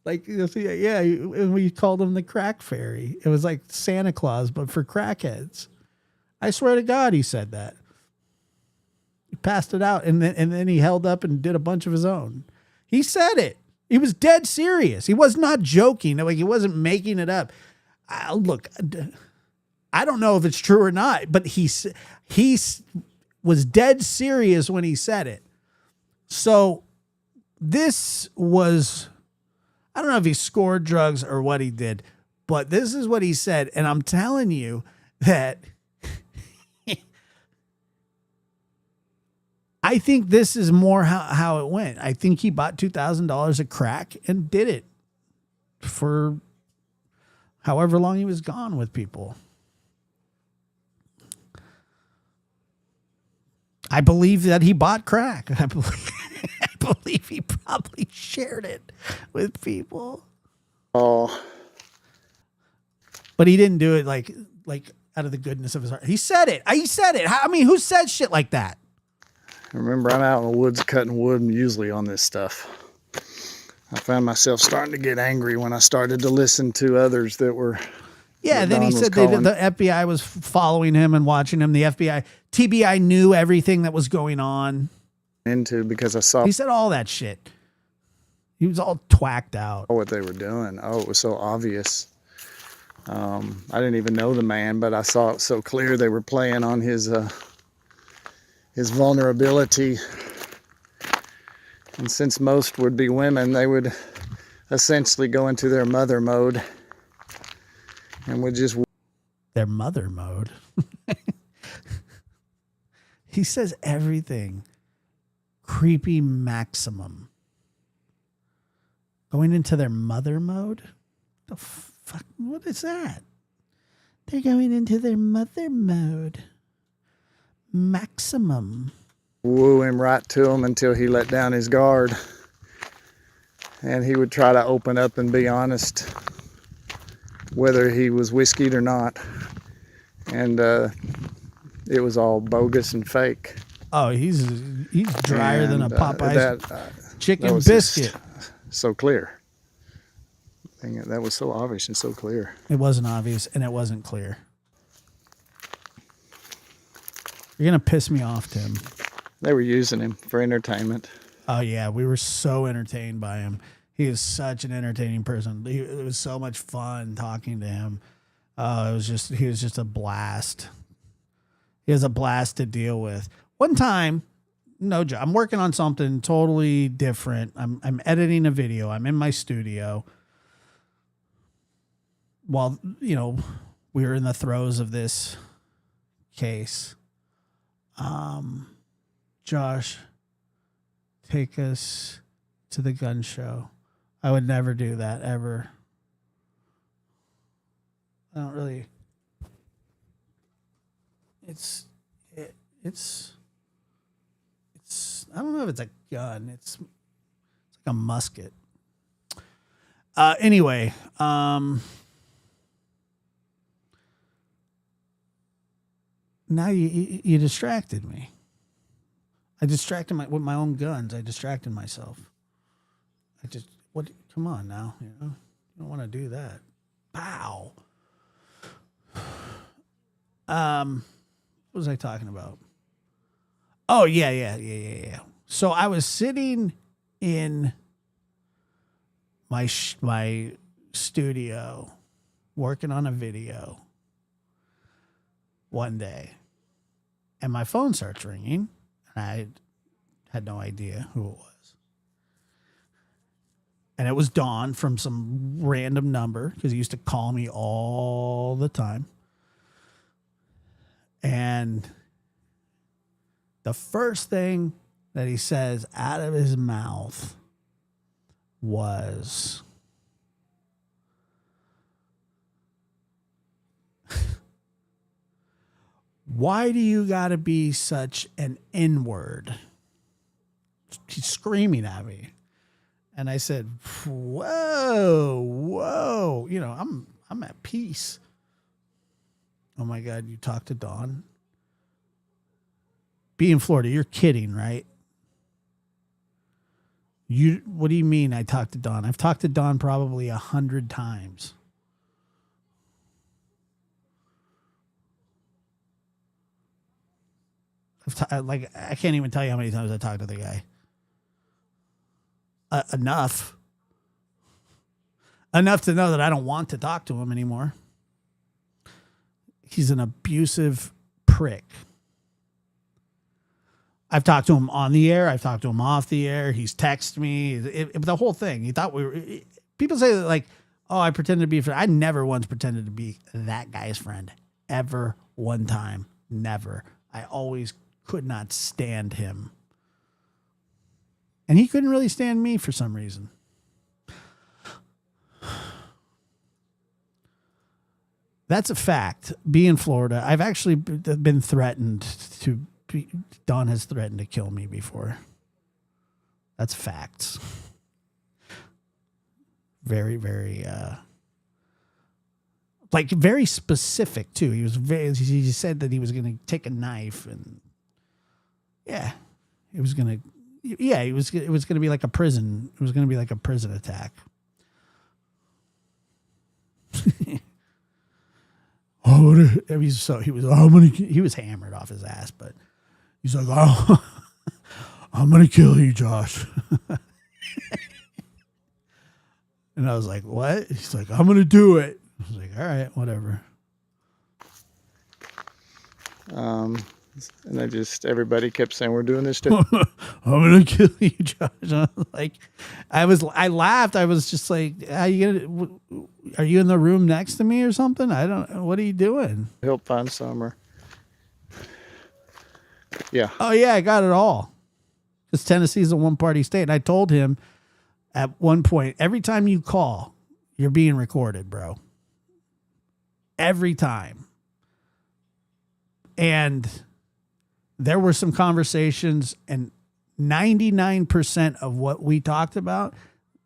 Like, yeah, we called him the crack fairy. It was like Santa Claus, but for crackheads. I swear to God, he said that. He passed it out, and then he held up and did a bunch of his own. He said it. He was dead serious. He was not joking. Like, he wasn't making it up. Look, I don't know if it's true or not, but he was dead serious when he said it. So this was, I don't know if he scored drugs or what he did, but this is what he said. And I'm telling you that I think this is more how it went. I think he bought $2,000 of crack and did it for however long he was gone with people. I believe that he bought crack. I believe he probably shared it with people. Oh, but he didn't do it like out of the goodness of his heart. He said it. I mean, who said shit like that? Remember, I'm out in the woods cutting wood usually on this stuff. I found myself starting to get angry when I started to listen to others that were. Yeah, that then he Don was said calling. the FBI was following him and watching him. The FBI, TBI knew everything that was going on. Into because I saw He said all that shit. He was all twacked out. what they were doing. Oh, it was so obvious. I didn't even know the man, but I saw it so clear they were playing on his vulnerability. And since most would be women, they would essentially go into their mother mode and would just. Their mother mode. He says everything. Creepy maximum. Going into their mother mode? The fuck? What is that? They're going into their mother mode. Maximum. Woo him right to him until he let down his guard. And he would try to open up and be honest, whether he was whiskeyed or not. And it was all bogus and fake. Oh, he's drier than a And, Popeye's chicken that was biscuit. So clear. That was so obvious and so clear. It wasn't obvious and it wasn't clear. You're going to piss me off, Tim. They were using him for entertainment. Oh, yeah. We were so entertained by him. He is such an entertaining person. It was so much fun talking to him. He was just a blast. He was a blast to deal with. One time, no joke, I'm working on something totally different. I'm editing a video. I'm in my studio. While, we were in the throes of this case. Josh, take us to the gun show. I would never do that, ever. I don't really. It's I don't know if it's a gun. It's like a musket. Anyway, now you distracted me. I distracted with my own guns. I distracted myself. Come on now, you don't want to do that. Pow. What was I talking about? Oh, yeah. So I was sitting in my studio working on a video one day, and my phone starts ringing, and I had no idea who it was. And it was Don from some random number, because he used to call me all the time. And the first thing that he says out of his mouth was, "Why do you got to be such an N-word?" He's screaming at me. And I said, whoa. I'm at peace. Oh my God, you talked to Don? Be in Florida, you're kidding, right? What do you mean I talked to Don? I've talked to Don probably 100 times. I can't even tell you how many times I talked to the guy. Enough to know that I don't want to talk to him anymore. He's an abusive prick. I've talked to him on the air. I've talked to him off the air. He's texted me. The whole thing. He thought we were. People say that, like, oh, I pretended to be a friend. I never once pretended to be that guy's friend. Ever one time. Never. I always could not stand him. And he couldn't really stand me for some reason. That's a fact. Be in Florida. I've actually been threatened to be. Don has threatened to kill me before. That's facts. Very, very, very specific too. He said that he was going to take a knife and yeah. It was gonna, yeah, it was gonna be like a prison. It was gonna be like a prison attack. He was hammered off his ass, but he's like, oh, I'm gonna kill you, Josh. And I was like, what? He's like, I'm gonna do it. I was like, all right, whatever. And everybody kept saying, we're doing this too. I'm gonna kill you, Josh. I was like, I laughed. I was just like, are you in the room next to me or something? I don't know. What are you doing? He'll find summer. Yeah. Oh yeah, I got it all. Because Tennessee's a one-party state. And I told him at one point, every time you call, you're being recorded, bro. Every time. And there were some conversations, and 99% of what we talked about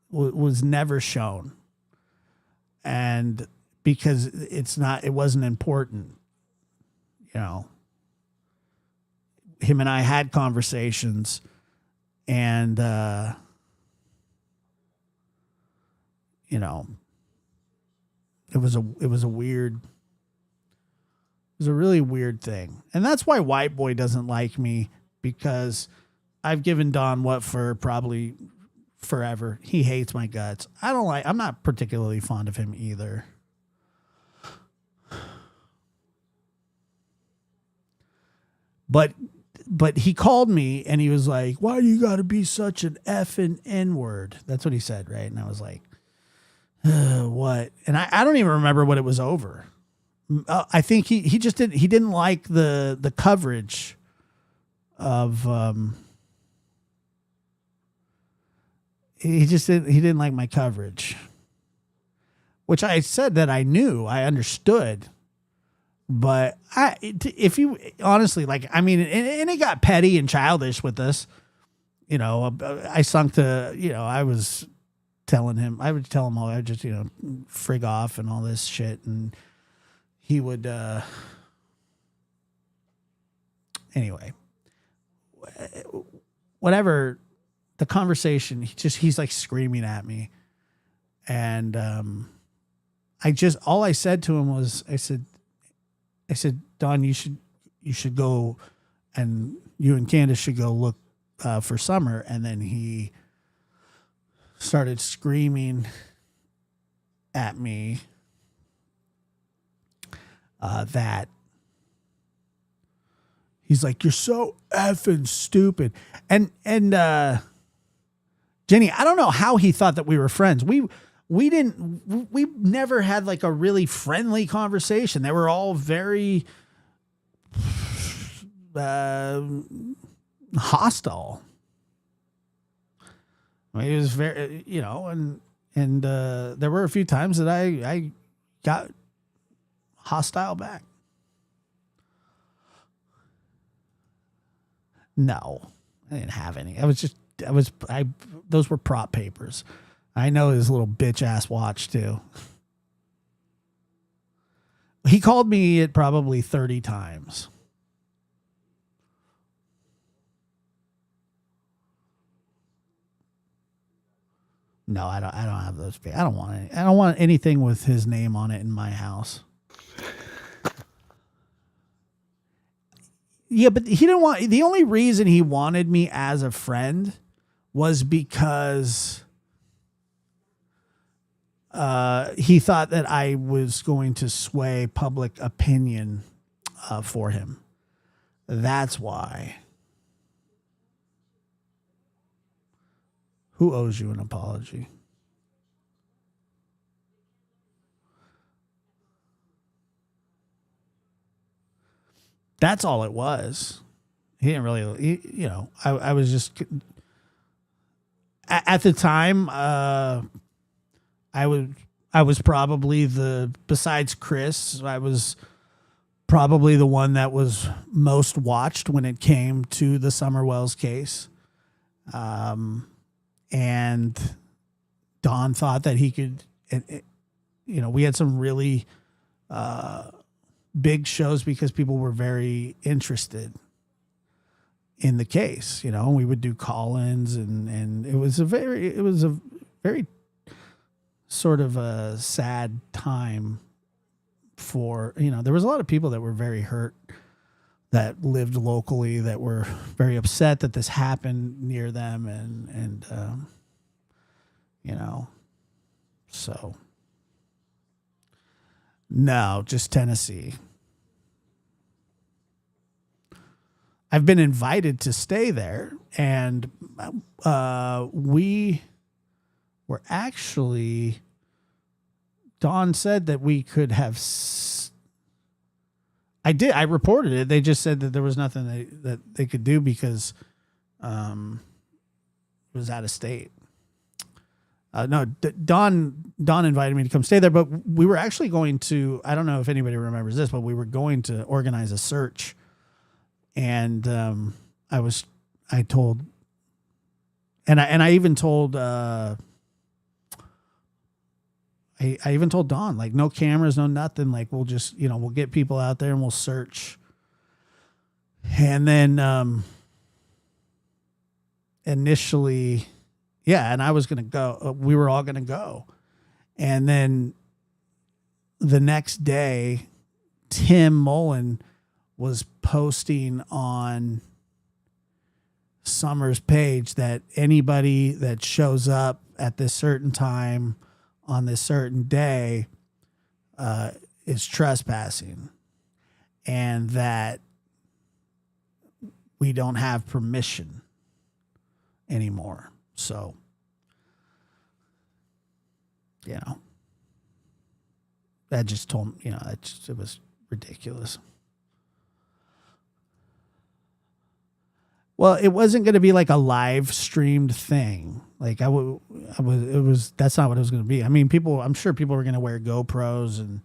was never shown. And because it wasn't important, you know. Him and I had conversations, and you know, it was a really weird thing. And that's why White Boy doesn't like me, because I've given Don what for probably forever. He hates my guts. I'm not particularly fond of him either. But he called me and he was like, why do you got to be such an effing N-word? That's what he said, right? And I was like, what? And I don't even remember what it was over. I think he just didn't like the coverage of he didn't like my coverage, which I said that I knew, I understood. But if you honestly, like, I mean, and it got petty and childish with us, you know. I sunk to, you know, I would tell him, I would just, you know, frig off and all this shit, and he would, anyway, whatever the conversation, he's like screaming at me, and all I said to him was, I said, Don, you should go, and you and Candace should go look for Summer. And then he started screaming at me that he's like, you're so effing stupid. And Jenny, I don't know how he thought that we were friends. We never had like a really friendly conversation. They were all very hostile. I mean, it was very, you know, and there were a few times that I got hostile back. No, I didn't have any. Those were prop papers. I know his little bitch ass watch too. He called me it probably 30 times. No, I don't have those. I don't want any. I don't want anything with his name on it in my house. Yeah, but he didn't want. The only reason he wanted me as a friend was because he thought that I was going to sway public opinion for him. That's why. Who owes you an apology? That's all it was. He didn't really, you know, I was just, at the time, I was probably besides Chris, I was probably the one that was most watched when it came to the Summer Wells case. And Don thought that he could, you know, we had some really big shows because people were very interested. in the case. You know, we would do call-ins, and it was a very sort of a sad time for, you know, there was a lot of people that were very hurt that lived locally that were very upset that this happened near them, and you know, so no, just Tennessee. I've been invited to stay there, and we were actually, Dawn said that we could have. I reported it. They just said that there was nothing that they could do because it was out of state. No, Dawn invited me to come stay there, but we were actually going to, I don't know if anybody remembers this, but we were going to organize a search. And I told I even told Dawn, like, no cameras, no nothing. Like, we'll just, you know, we'll get people out there and we'll search. And then initially, yeah, and I was going to go. We were all going to go. And then the next day, Tim Mullen was posting on Summer's page that anybody that shows up at this certain time on this certain day is trespassing, and that we don't have permission anymore. So, you know, that just told me, you know, it was ridiculous. Well, it wasn't going to be like a live streamed thing. Like that's not what it was going to be. I mean, I'm sure people were going to wear GoPros and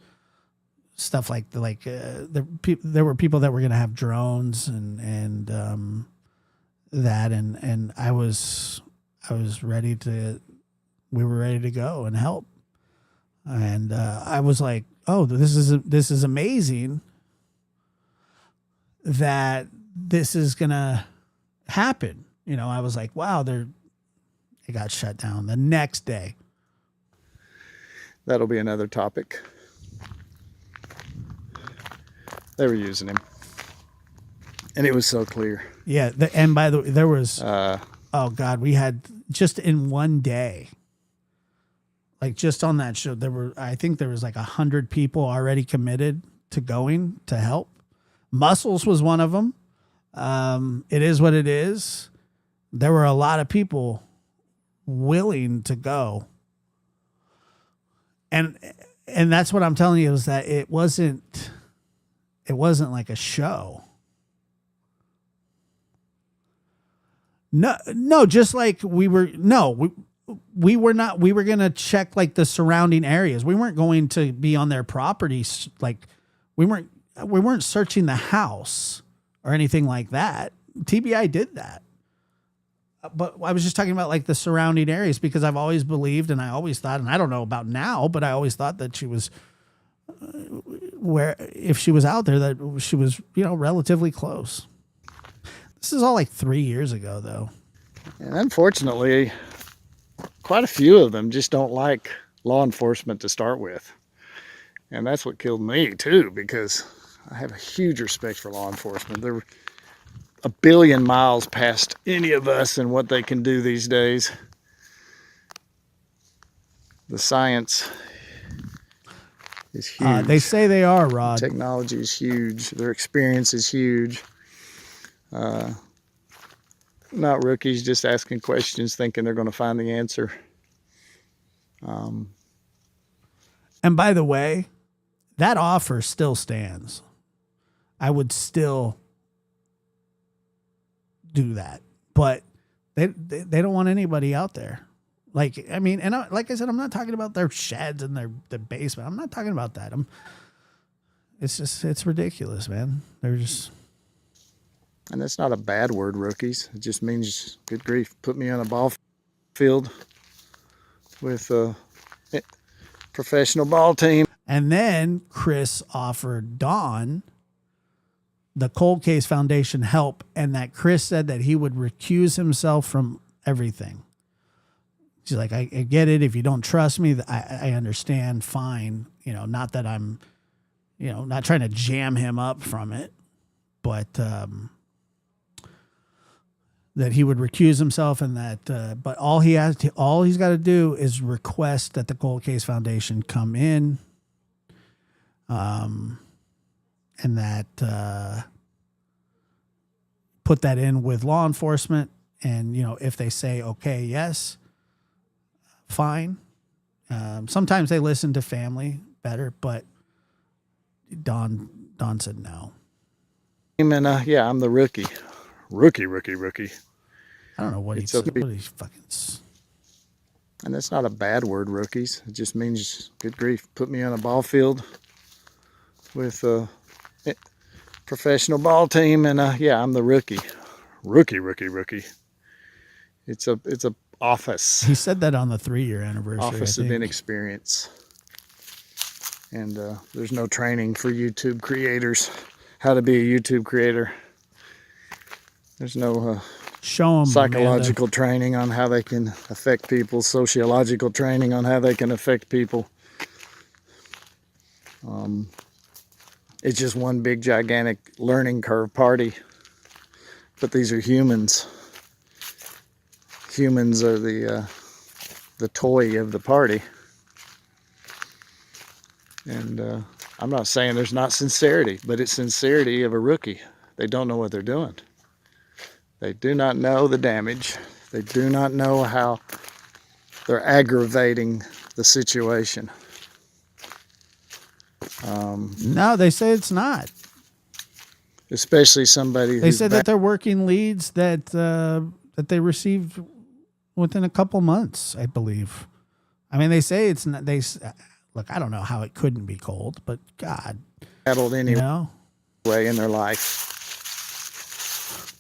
stuff there were people that were going to have drones and that. And I was ready we were ready to go and help. And I was like, oh, this is amazing that this is going to happen. You know, I was like, wow, it got shut down the next day. That'll be another topic. They were using him, and it was so clear. Yeah, and by the way, there was oh God, we had just in one day, like just on that show, I think there was like 100 people already committed to going to help. Muscles was one of them. It is what it is. There were a lot of people willing to go. And that's what I'm telling you, is that it wasn't like a show. No, just like we were going to check like the surrounding areas. We weren't going to be on their properties. Like we weren't searching the house or anything like that. TBI did that. But I was just talking about like the surrounding areas, because I've always believed, and I always thought, and I don't know about now, but I always thought that she was if she was out there, that she was, you know, relatively close. This is all like 3 years ago though. And unfortunately, quite a few of them just don't like law enforcement to start with. And that's what killed me too, because I have a huge respect for law enforcement. They're a billion miles past any of us and what they can do these days. The science is huge. They say they are, Rod. Technology is huge. Their experience is huge. Not rookies just asking questions thinking they're going to find the answer. And by the way, that offer still stands. I would still do that, but they don't want anybody out there. Like, I mean, and like I said, I'm not talking about their sheds and their basement. I'm not talking about that. It's ridiculous, man. They're just. And that's not a bad word, rookies. It just means, good grief, put me on a ball field with a professional ball team. And then Chris offered Dawn the Cold Case Foundation help, and that Chris said that he would recuse himself from everything. She's like, I get it. If you don't trust me, I understand. Fine. You know, not that I'm, you know, not trying to jam him up from it, but that he would recuse himself, and that, but all he's got to do is request that the Cold Case Foundation come in, and that put that in with law enforcement, and you know, if they say okay, yes, fine. Sometimes they listen to family better, but Don said no. And yeah, I'm the rookie. Rookie. I don't know what he's fucking. And that's not a bad word, rookies. It just means, good grief, put me on a ball field with a professional ball team, and yeah, I'm the rookie. Rookie. It's a office. He said that on the 3-year anniversary. Office of inexperience. And there's no training for YouTube creators, how to be a YouTube creator. There's no show them psychological Amanda. Training on how they can affect people, sociological training on how they can affect people. It's just one big gigantic learning curve party. But these are humans. Humans are the toy of the party. And I'm not saying there's not sincerity, but it's sincerity of a rookie. They don't know what they're doing. They do not know the damage. They do not know how they're aggravating the situation. No, they say it's not. Especially somebody. They said that they're working leads that that they received within a couple months, I believe. I mean, they say it's not. Look, I don't know how it couldn't be cold, but God, battled any way in their life.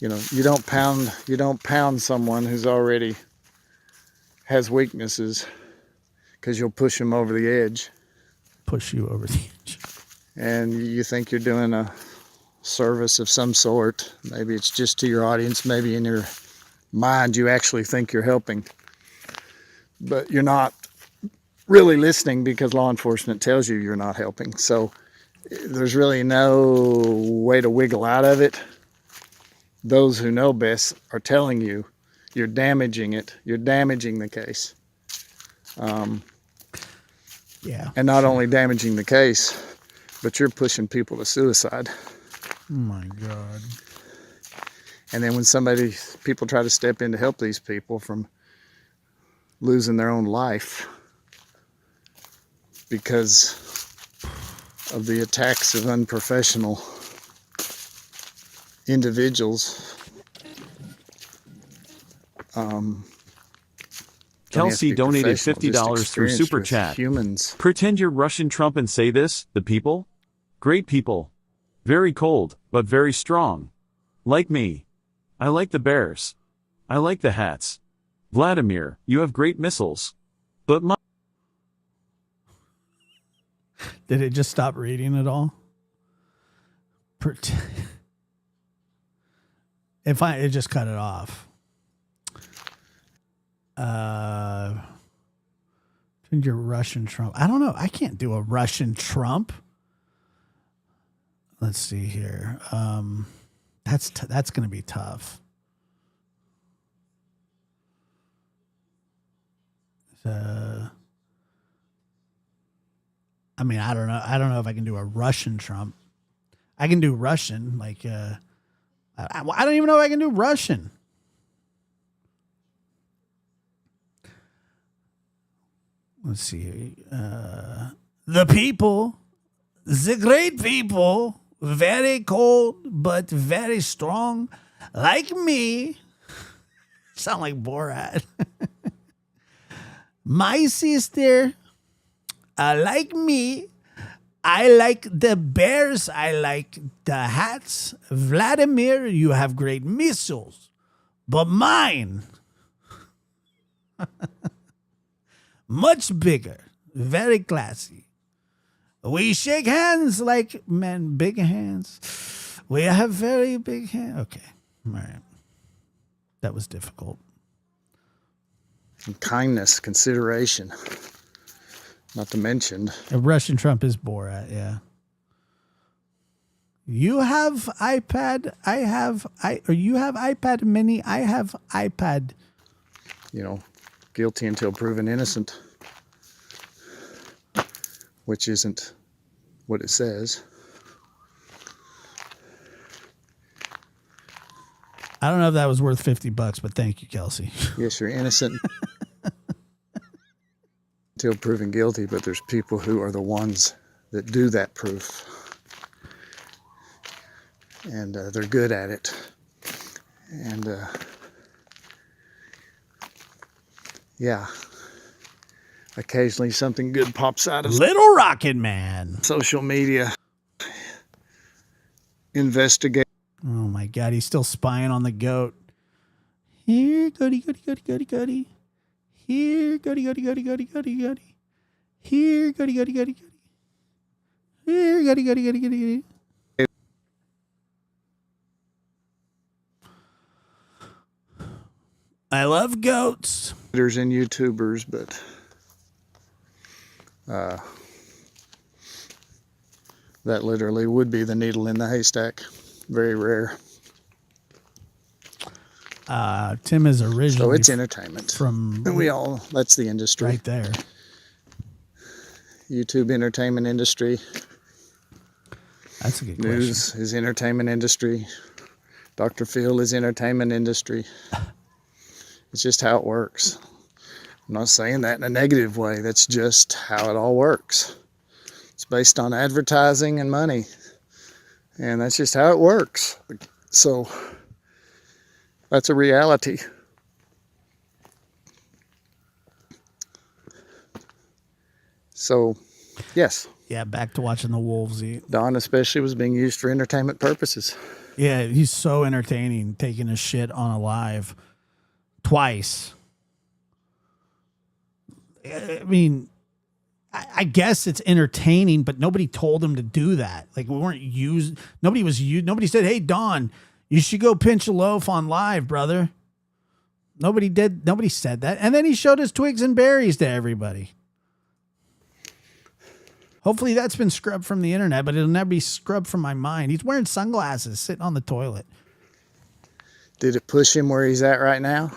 You know, you don't pound someone who's already has weaknesses, because you'll push them over the edge. Push you over the edge. And you think you're doing a service of some sort. Maybe it's just to your audience. Maybe in your mind you actually think you're helping. But you're not really listening, because law enforcement tells you you're not helping. So there's really no way to wiggle out of it. Those who know best are telling you you're damaging it. You're damaging the case. Yeah. And not only damaging the case, but you're pushing people to suicide. Oh my God. And then when people try to step in to help these people from losing their own life because of the attacks of unprofessional individuals. Kelsey donated $50 through Super Chat. Humans. Pretend you're Russian Trump and say this, the people? Great people. Very cold, but very strong. Like me. I like the bears. I like the hats. Vladimir, you have great missiles. But my... Did it just stop reading at all? It just cut it off. Your Russian Trump. I don't know. I can't do a Russian Trump. Let's see here. That's going to be tough. I mean, I don't know. I don't know if I can do a Russian Trump. I can do Russian, like I don't even know if I can do Russian. Let's see. The people, the great people, very cold but very strong, like me. Sound like Borat. My sister, like me, I like the bears. I like the hats. Vladimir, you have great missiles, but mine, much bigger, very classy. We shake hands like men, big hands. We have very big hands. Okay. All right. That was difficult. And kindness, consideration. Not to mention. Russian Trump is Borat, yeah. You have iPad, or you have iPad mini, I have iPad. You know, guilty until proven innocent. Which isn't what it says. I don't know if that was worth $50, but thank you, Kelsey. Yes, you're innocent until proven guilty, but there's people who are the ones that do that proof. And they're good at it. And yeah, occasionally something good pops out of Little Rocket Man. Social media. Investigate. Oh my God, he's still spying on the goat. Here, goody, goody, goody, goody, goody. Here, goody, goody, goody, goody, goody, goody. Here, goody, goody, goody, goody. Here, goody, goody, goody, goody, goody. I love goats. And YouTubers, but that literally would be the needle in the haystack. Very rare. Tim is originally. So it's entertainment. That's the industry. Right there. YouTube entertainment industry. That's a good question. News is entertainment industry. Dr. Phil is entertainment industry. It's just how it works. I'm not saying that in a negative way. That's just how it all works. It's based on advertising and money. And that's just how it works. So that's a reality. So, yes. Yeah, back to watching the wolves eat. Don especially was being used for entertainment purposes. Yeah, he's so entertaining taking a shit on a live twice. I mean, I guess it's entertaining, but nobody told him to do that. Like, we weren't used. Nobody said, "Hey, Don, you should go pinch a loaf on live, brother." Nobody did. Nobody said that. And then he showed his twigs and berries to everybody. Hopefully that's been scrubbed from the internet, but it'll never be scrubbed from my mind. He's wearing sunglasses, sitting on the toilet. Did it push him where he's at right now?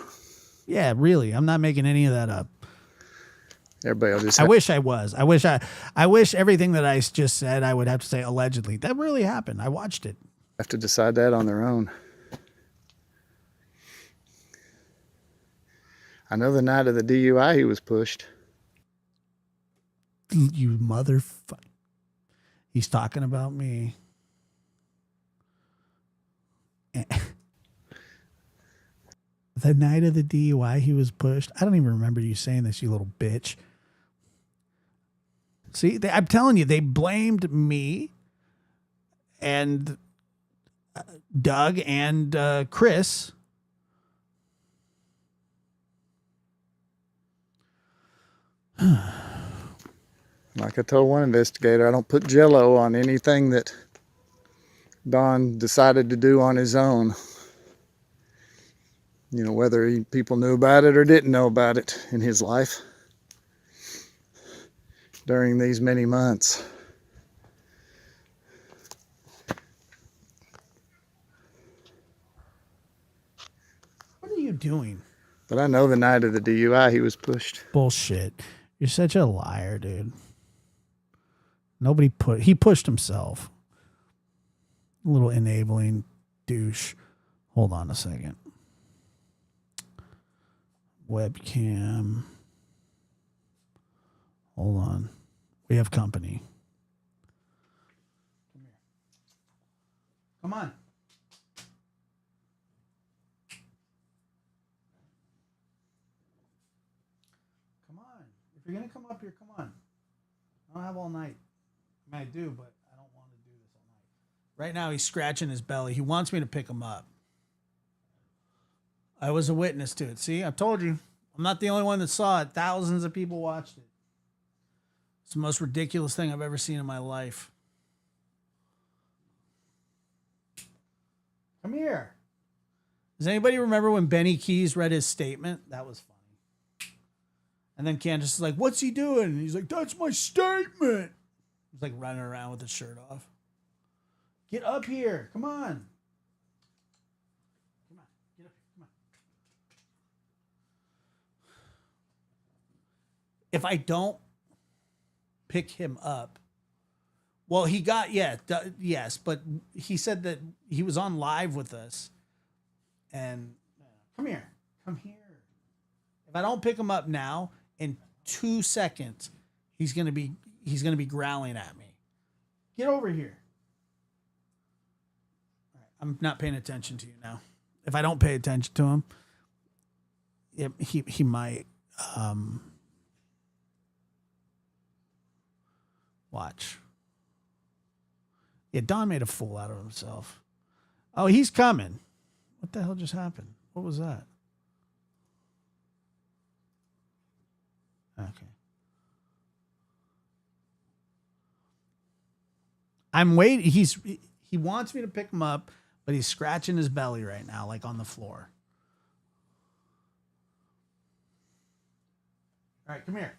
Yeah, really. I'm not making any of that up. Everybody will just. I wish I was. I wish everything that I just said I would have to say allegedly. That really happened. I watched it. Have to decide that on their own. I know the night of the DUI he was pushed. You motherfucker. He's talking about me. The night of the DUI he was pushed. I don't even remember you saying this, you little bitch. See, I'm telling you, they blamed me and Doug and Chris. Like I told one investigator, I don't put Jell-O on anything that Don decided to do on his own. You know, whether people knew about it or didn't know about it in his life during these many months. What are you doing? But I know the night of the DUI he was pushed. Bullshit. You're such a liar, dude. He pushed himself. A little enabling douche. Hold on a second. Webcam. Hold on. We have company. Come on. Come on. If you're going to come up here, come on. I don't have all night. I mean, I do, but I don't want to do this all night. Right now, he's scratching his belly. He wants me to pick him up. I was a witness to it. See, I told you. I'm not the only one that saw it. Thousands of people watched it. It's the most ridiculous thing I've ever seen in my life. Come here. Does anybody remember when Benny Keys read his statement? That was funny. And then Candace is like, what's he doing? And he's like, that's my statement. He's like running around with his shirt off. Get up here. Come on. Come on. Get up here. Come on. If I don't pick him up, well, he got, yes, but he said that he was on live with us. And come here. Come here. If I don't pick him up now, in 2 seconds, he's gonna be growling at me. Get over here. All right, I'm not paying attention to you now. If I don't pay attention to him, he might watch. Yeah, Don made a fool out of himself. Oh, he's coming. What the hell just happened? What was that? Okay. I'm waiting. He wants me to pick him up, but he's scratching his belly right now, like on the floor. All right, come here.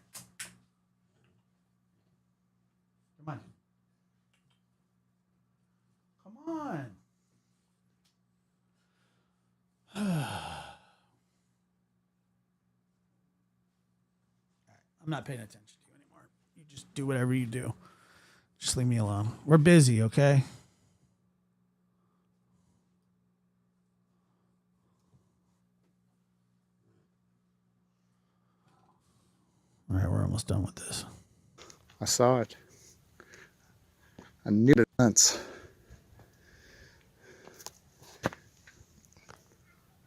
Come on. Come on. I'm not paying attention to you anymore. You just do whatever you do. Just leave me alone. We're busy, okay? All right, we're almost done with this. I saw it. I knew it once.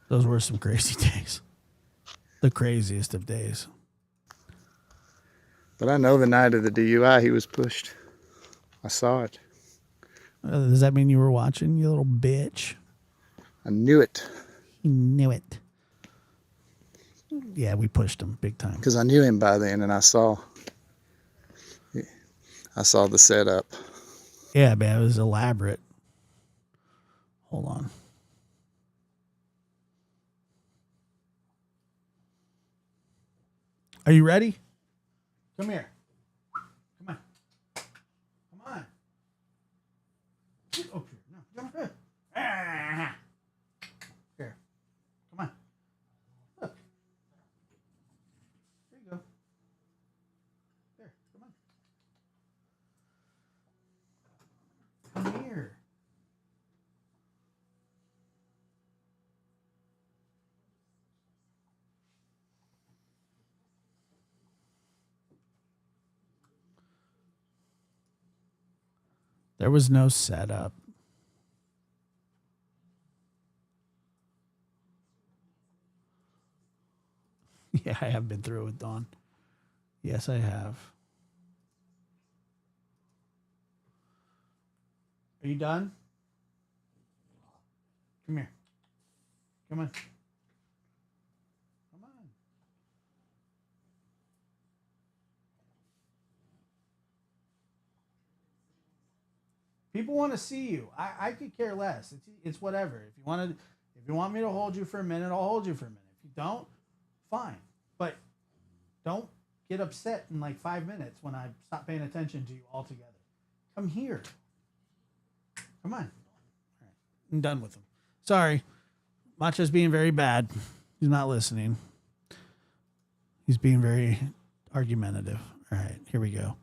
Those were some crazy days. The craziest of days. But I know the night of the DUI, he was pushed. I saw it. Does that mean you were watching, you little bitch? I knew it. You knew it. Yeah, we pushed him big time. Because I knew him by then, and I saw the setup. Yeah, man, it was elaborate. Hold on. Are you ready? Come here. Come on. Come on. Get up here. No, jump here. Ah. Here. Come on. Look. There you go. There. Come on. Come here. There was no setup. Yeah, I have been through it with Dawn. Yes, I have. Are you done? Come here. Come on. Come on. People want to see you. I could care less. It's whatever. If you want me to hold you for a minute, I'll hold you for a minute. If you don't, fine. But don't get upset in like 5 minutes when I stop paying attention to you altogether. Come here. Come on. All right. I'm done with him. Sorry. Macho's being very bad. He's not listening. He's being very argumentative. All right, here we go.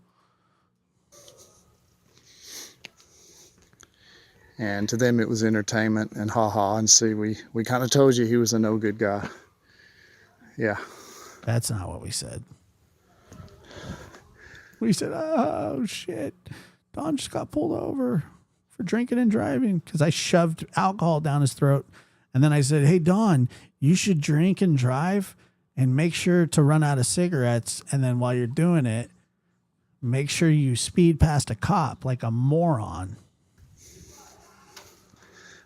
And to them, it was entertainment and ha-ha. And see, we kind of told you he was a no good guy. Yeah. That's not what we said. We said, oh, shit. Don just got pulled over for drinking and driving because I shoved alcohol down his throat. And then I said, hey, Don, you should drink and drive and make sure to run out of cigarettes. And then while you're doing it, make sure you speed past a cop like a moron.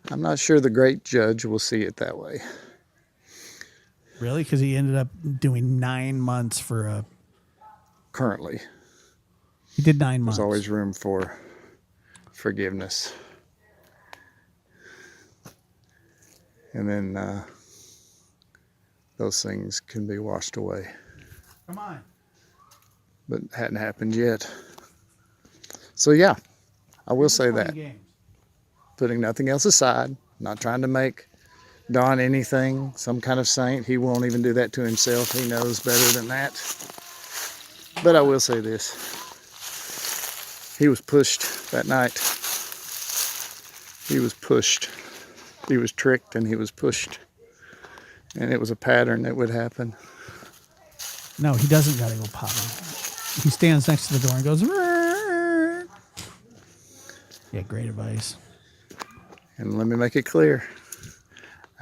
I'm not sure the great judge will see it that way. Really? Because he ended up doing 9 months for a... Currently. He did 9 months. There's always room for forgiveness. And then those things can be washed away. Come on. But it hadn't happened yet. So yeah, I will say Playing that. games. Putting nothing else aside, not trying to make Don anything, some kind of saint. He won't even do that to himself. He knows better than that. But I will say this. He was pushed that night. He was pushed. He was tricked and he was pushed. And it was a pattern that would happen. No, he doesn't got to go potty. He stands next to the door and goes, "Rrrr." Yeah, great advice. And let me make it clear.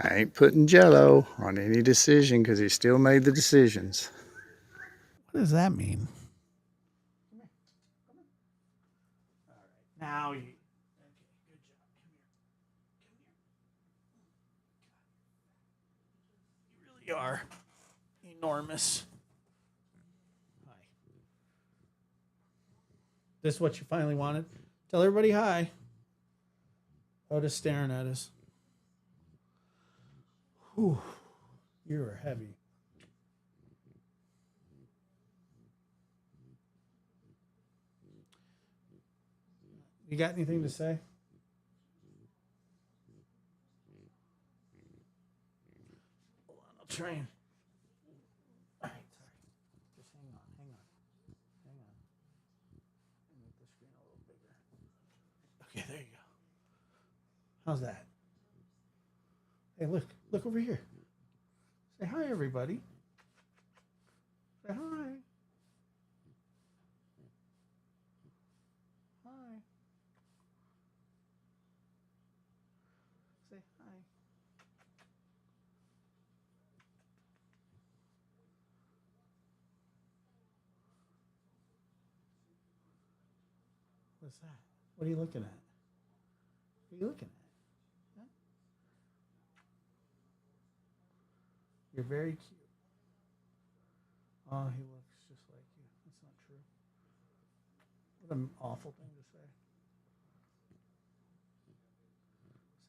I ain't putting Jello on any decision because he still made the decisions. What does that mean? Now you. Okay, good job. Come here. You really are enormous. Hi. This is what you finally wanted? Tell everybody hi. Otis staring at us. Whew. You are heavy. You got anything to say? Hold on, I'll try and. All right, sorry. Just hang on. Hang on. Make the screen a little bigger. Okay, there you go. How's that? Hey, look over here. Say hi, everybody. Say hi. Hi. Say hi. What's that? What are you looking at? What are you looking at? Huh? You're very cute. Oh, he looks just like you. That's not true. What an awful thing to say.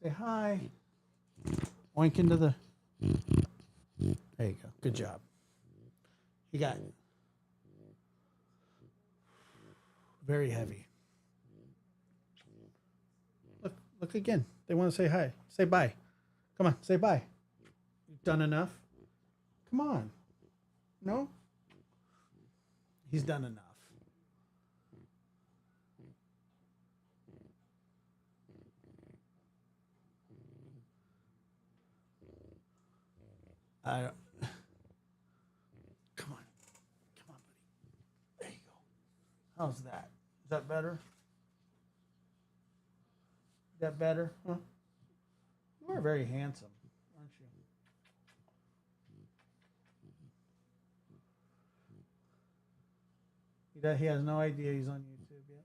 Say hi. Oink into the. There you go. Good job. You got it. Very heavy. Look again. They want to say hi. Say bye. Come on, say bye. You've done enough? Come on. No? He's done enough. I don't. Come on. Come on, buddy. There you go. How's that? Is that better? Is that better? Huh? You are very handsome, aren't you? He has no idea he's on YouTube yet.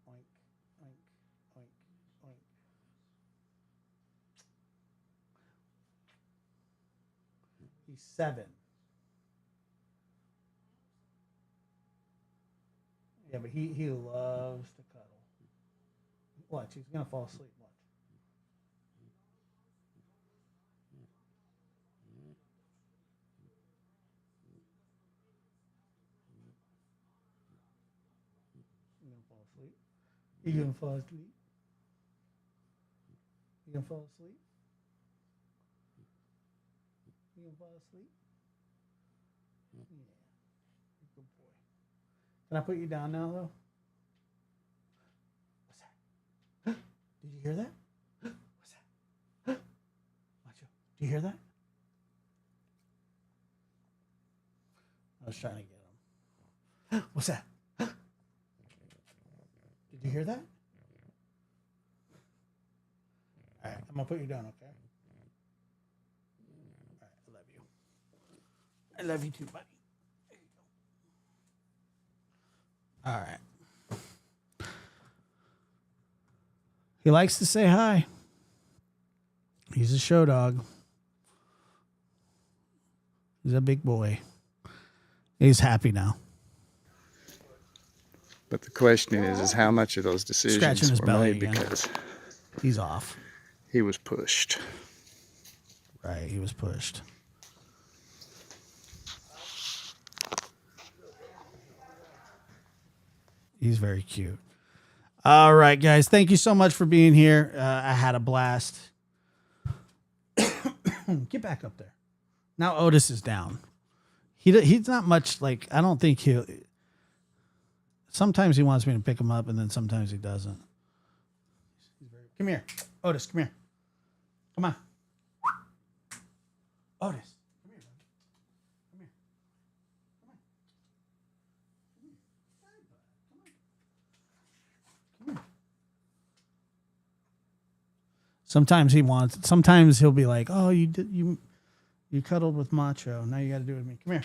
Oink, oink, oink, oink. He's 7. Yeah, but he loves to cuddle. Watch, he's gonna fall asleep. Watch. You gonna fall asleep? You gonna fall asleep? You gonna fall asleep? You gonna fall asleep? Yeah, good boy. Can I put you down now, though? What's that? Did you hear that? What's that? Watch out. Do you hear that? I was trying to get him. What's that? Did you hear that? All right, I'm gonna put you down, okay? All right, I love you. I love you too, buddy. There you go. All right. He likes to say hi. He's a show dog. He's a big boy. He's happy now. But the question is how much of those Scratching decisions his were belly made again. because He's off. he was pushed. Right, he was pushed. He's very cute. All right, guys. Thank you so much for being here. I had a blast. Get back up there. Now Otis is down. He's not much like, I don't think he'll. Sometimes he wants me to pick him up, and then sometimes he doesn't. Come here. Otis, come here. Come on. Otis. Come here, buddy. Come here. Come on. Come here. Sometimes he'll be like, "Oh, you cuddled with Macho. Now you got to do it with me. Come here."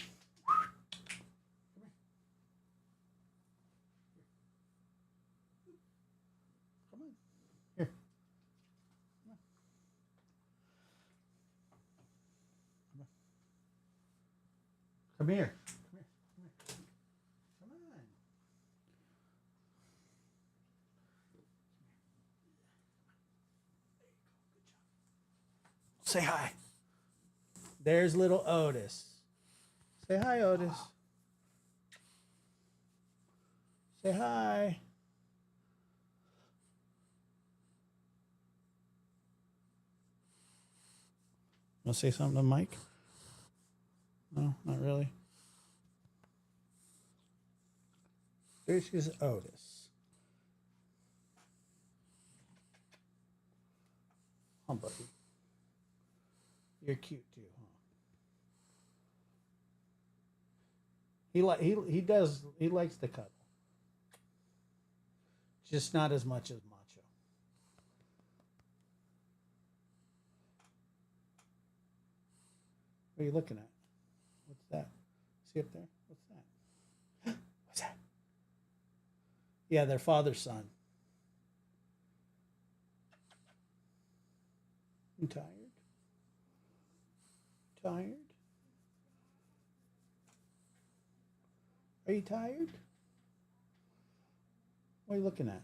Come on. Here. Come here. Come here. Come on. Say hi. There's little Otis. Say hi, Otis. Say hi. Want to say something to Mike? No, not really. This is Otis. Oh, buddy. You're cute too, huh? He likes the cuddle. Just not as much as Macho. What are you looking at? What's that? See up there? What's that? What's that? Yeah, they're father-son. You tired? Tired? Are you tired? What are you looking at?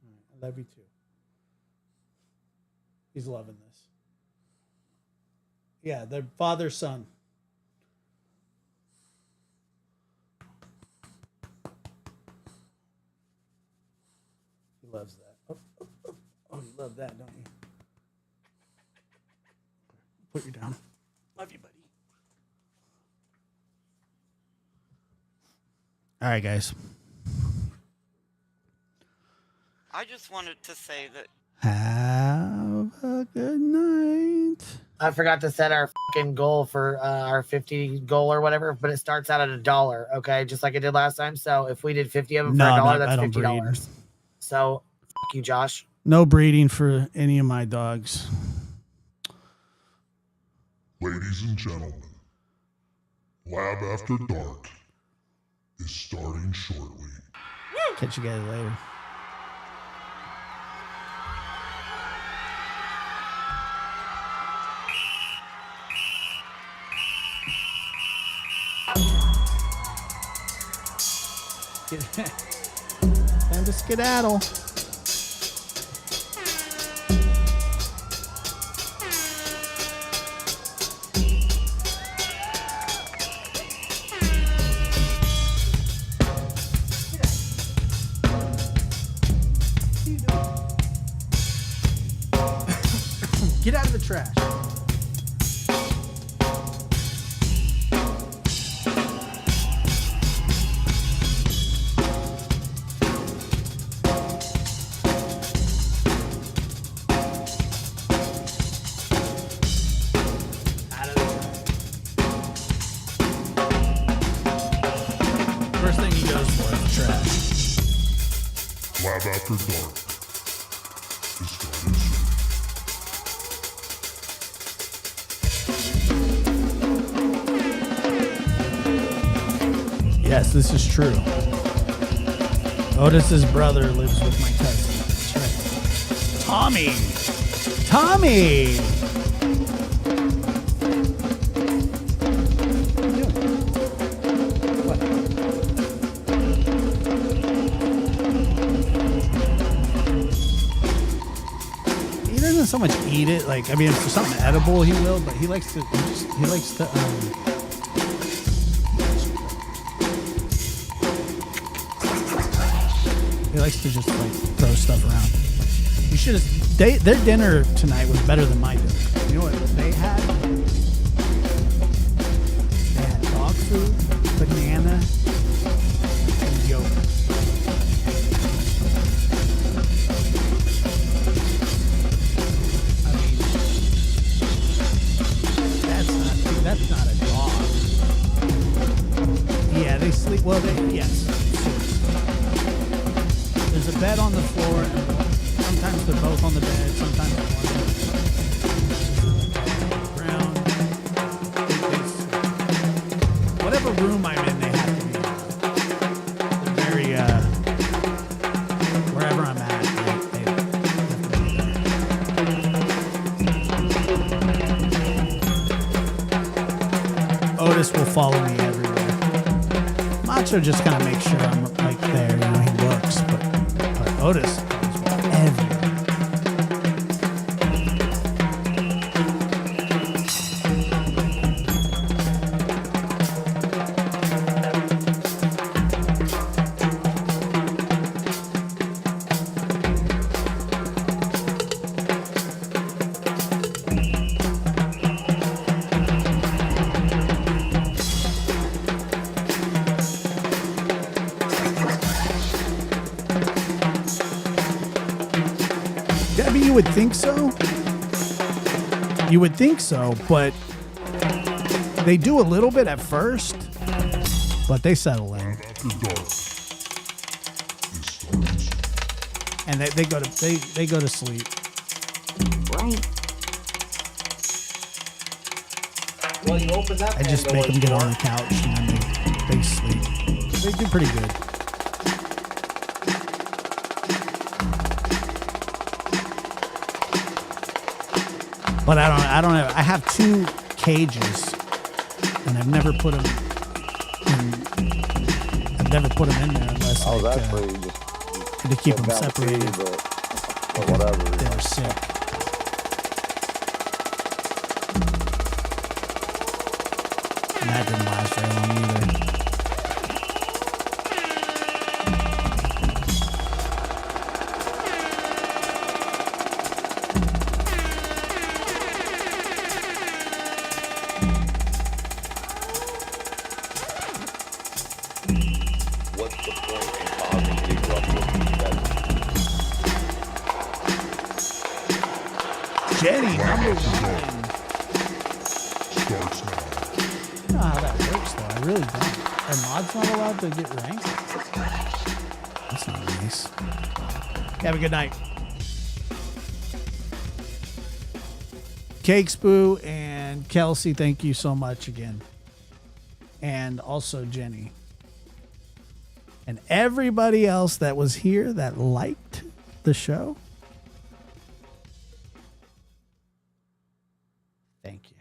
All right, I love you too. He's loving this. Yeah, they're father-son. He loves that. Oh, you love that, don't you? Put you down. Love you, buddy. All right, guys. I just wanted to say that. Have a good night. I forgot to set our fucking goal for our 50 goal or whatever, but it starts out at $1, okay? Just like I did last time. So if we did 50 of them for $1, that's $50. So, fuck you, Josh. No breeding for any of my dogs. Ladies and gentlemen, Lab After Dark is starting shortly. Catch you guys later. Time to skedaddle. Get out of the trash. First thing he goes for is the trash. Lab After Dark is starting soon. Yes, this is true. Otis's brother lives with my cousin. That's right. Tommy! Tommy! What are you doing? doesn't so much eat it. Like, I mean, if there's something edible, he will, but he likes to. He likes to just like throw stuff around. You should have. Their dinner tonight was better than my dinner. You know what they had? They had dog food, banana, and yogurt. I mean, that's not a dog. Yeah, they sleep. Well, yes. There's a bed on the floor, and sometimes they're both on the bed, sometimes one ground. Whatever room I'm in, they have to be. They're very, wherever I'm at, they have to be there. Otis will follow me everywhere. Macho just kind of makes sure I'm like there, you know, he looks, but Otis is everywhere. You would think so. You would think so, but they do a little bit at first, but they settle in. And they go to sleep. Right. Well, you open that. I just make them get on the couch and then they sleep. They do pretty good. But I don't know. I have 2 cages, and I've never put them in there unless to keep them separated. But whatever. They were sick. And that didn't last very long either. Jenny, number 1. Starts now. I don't know how that works, though. I really don't. Are mods not allowed to get ranked? That's not nice. Have a good night. Cakes Boo and Kelsey, thank you so much again. And also Jenny. And everybody else that was here that liked the show. Thank you.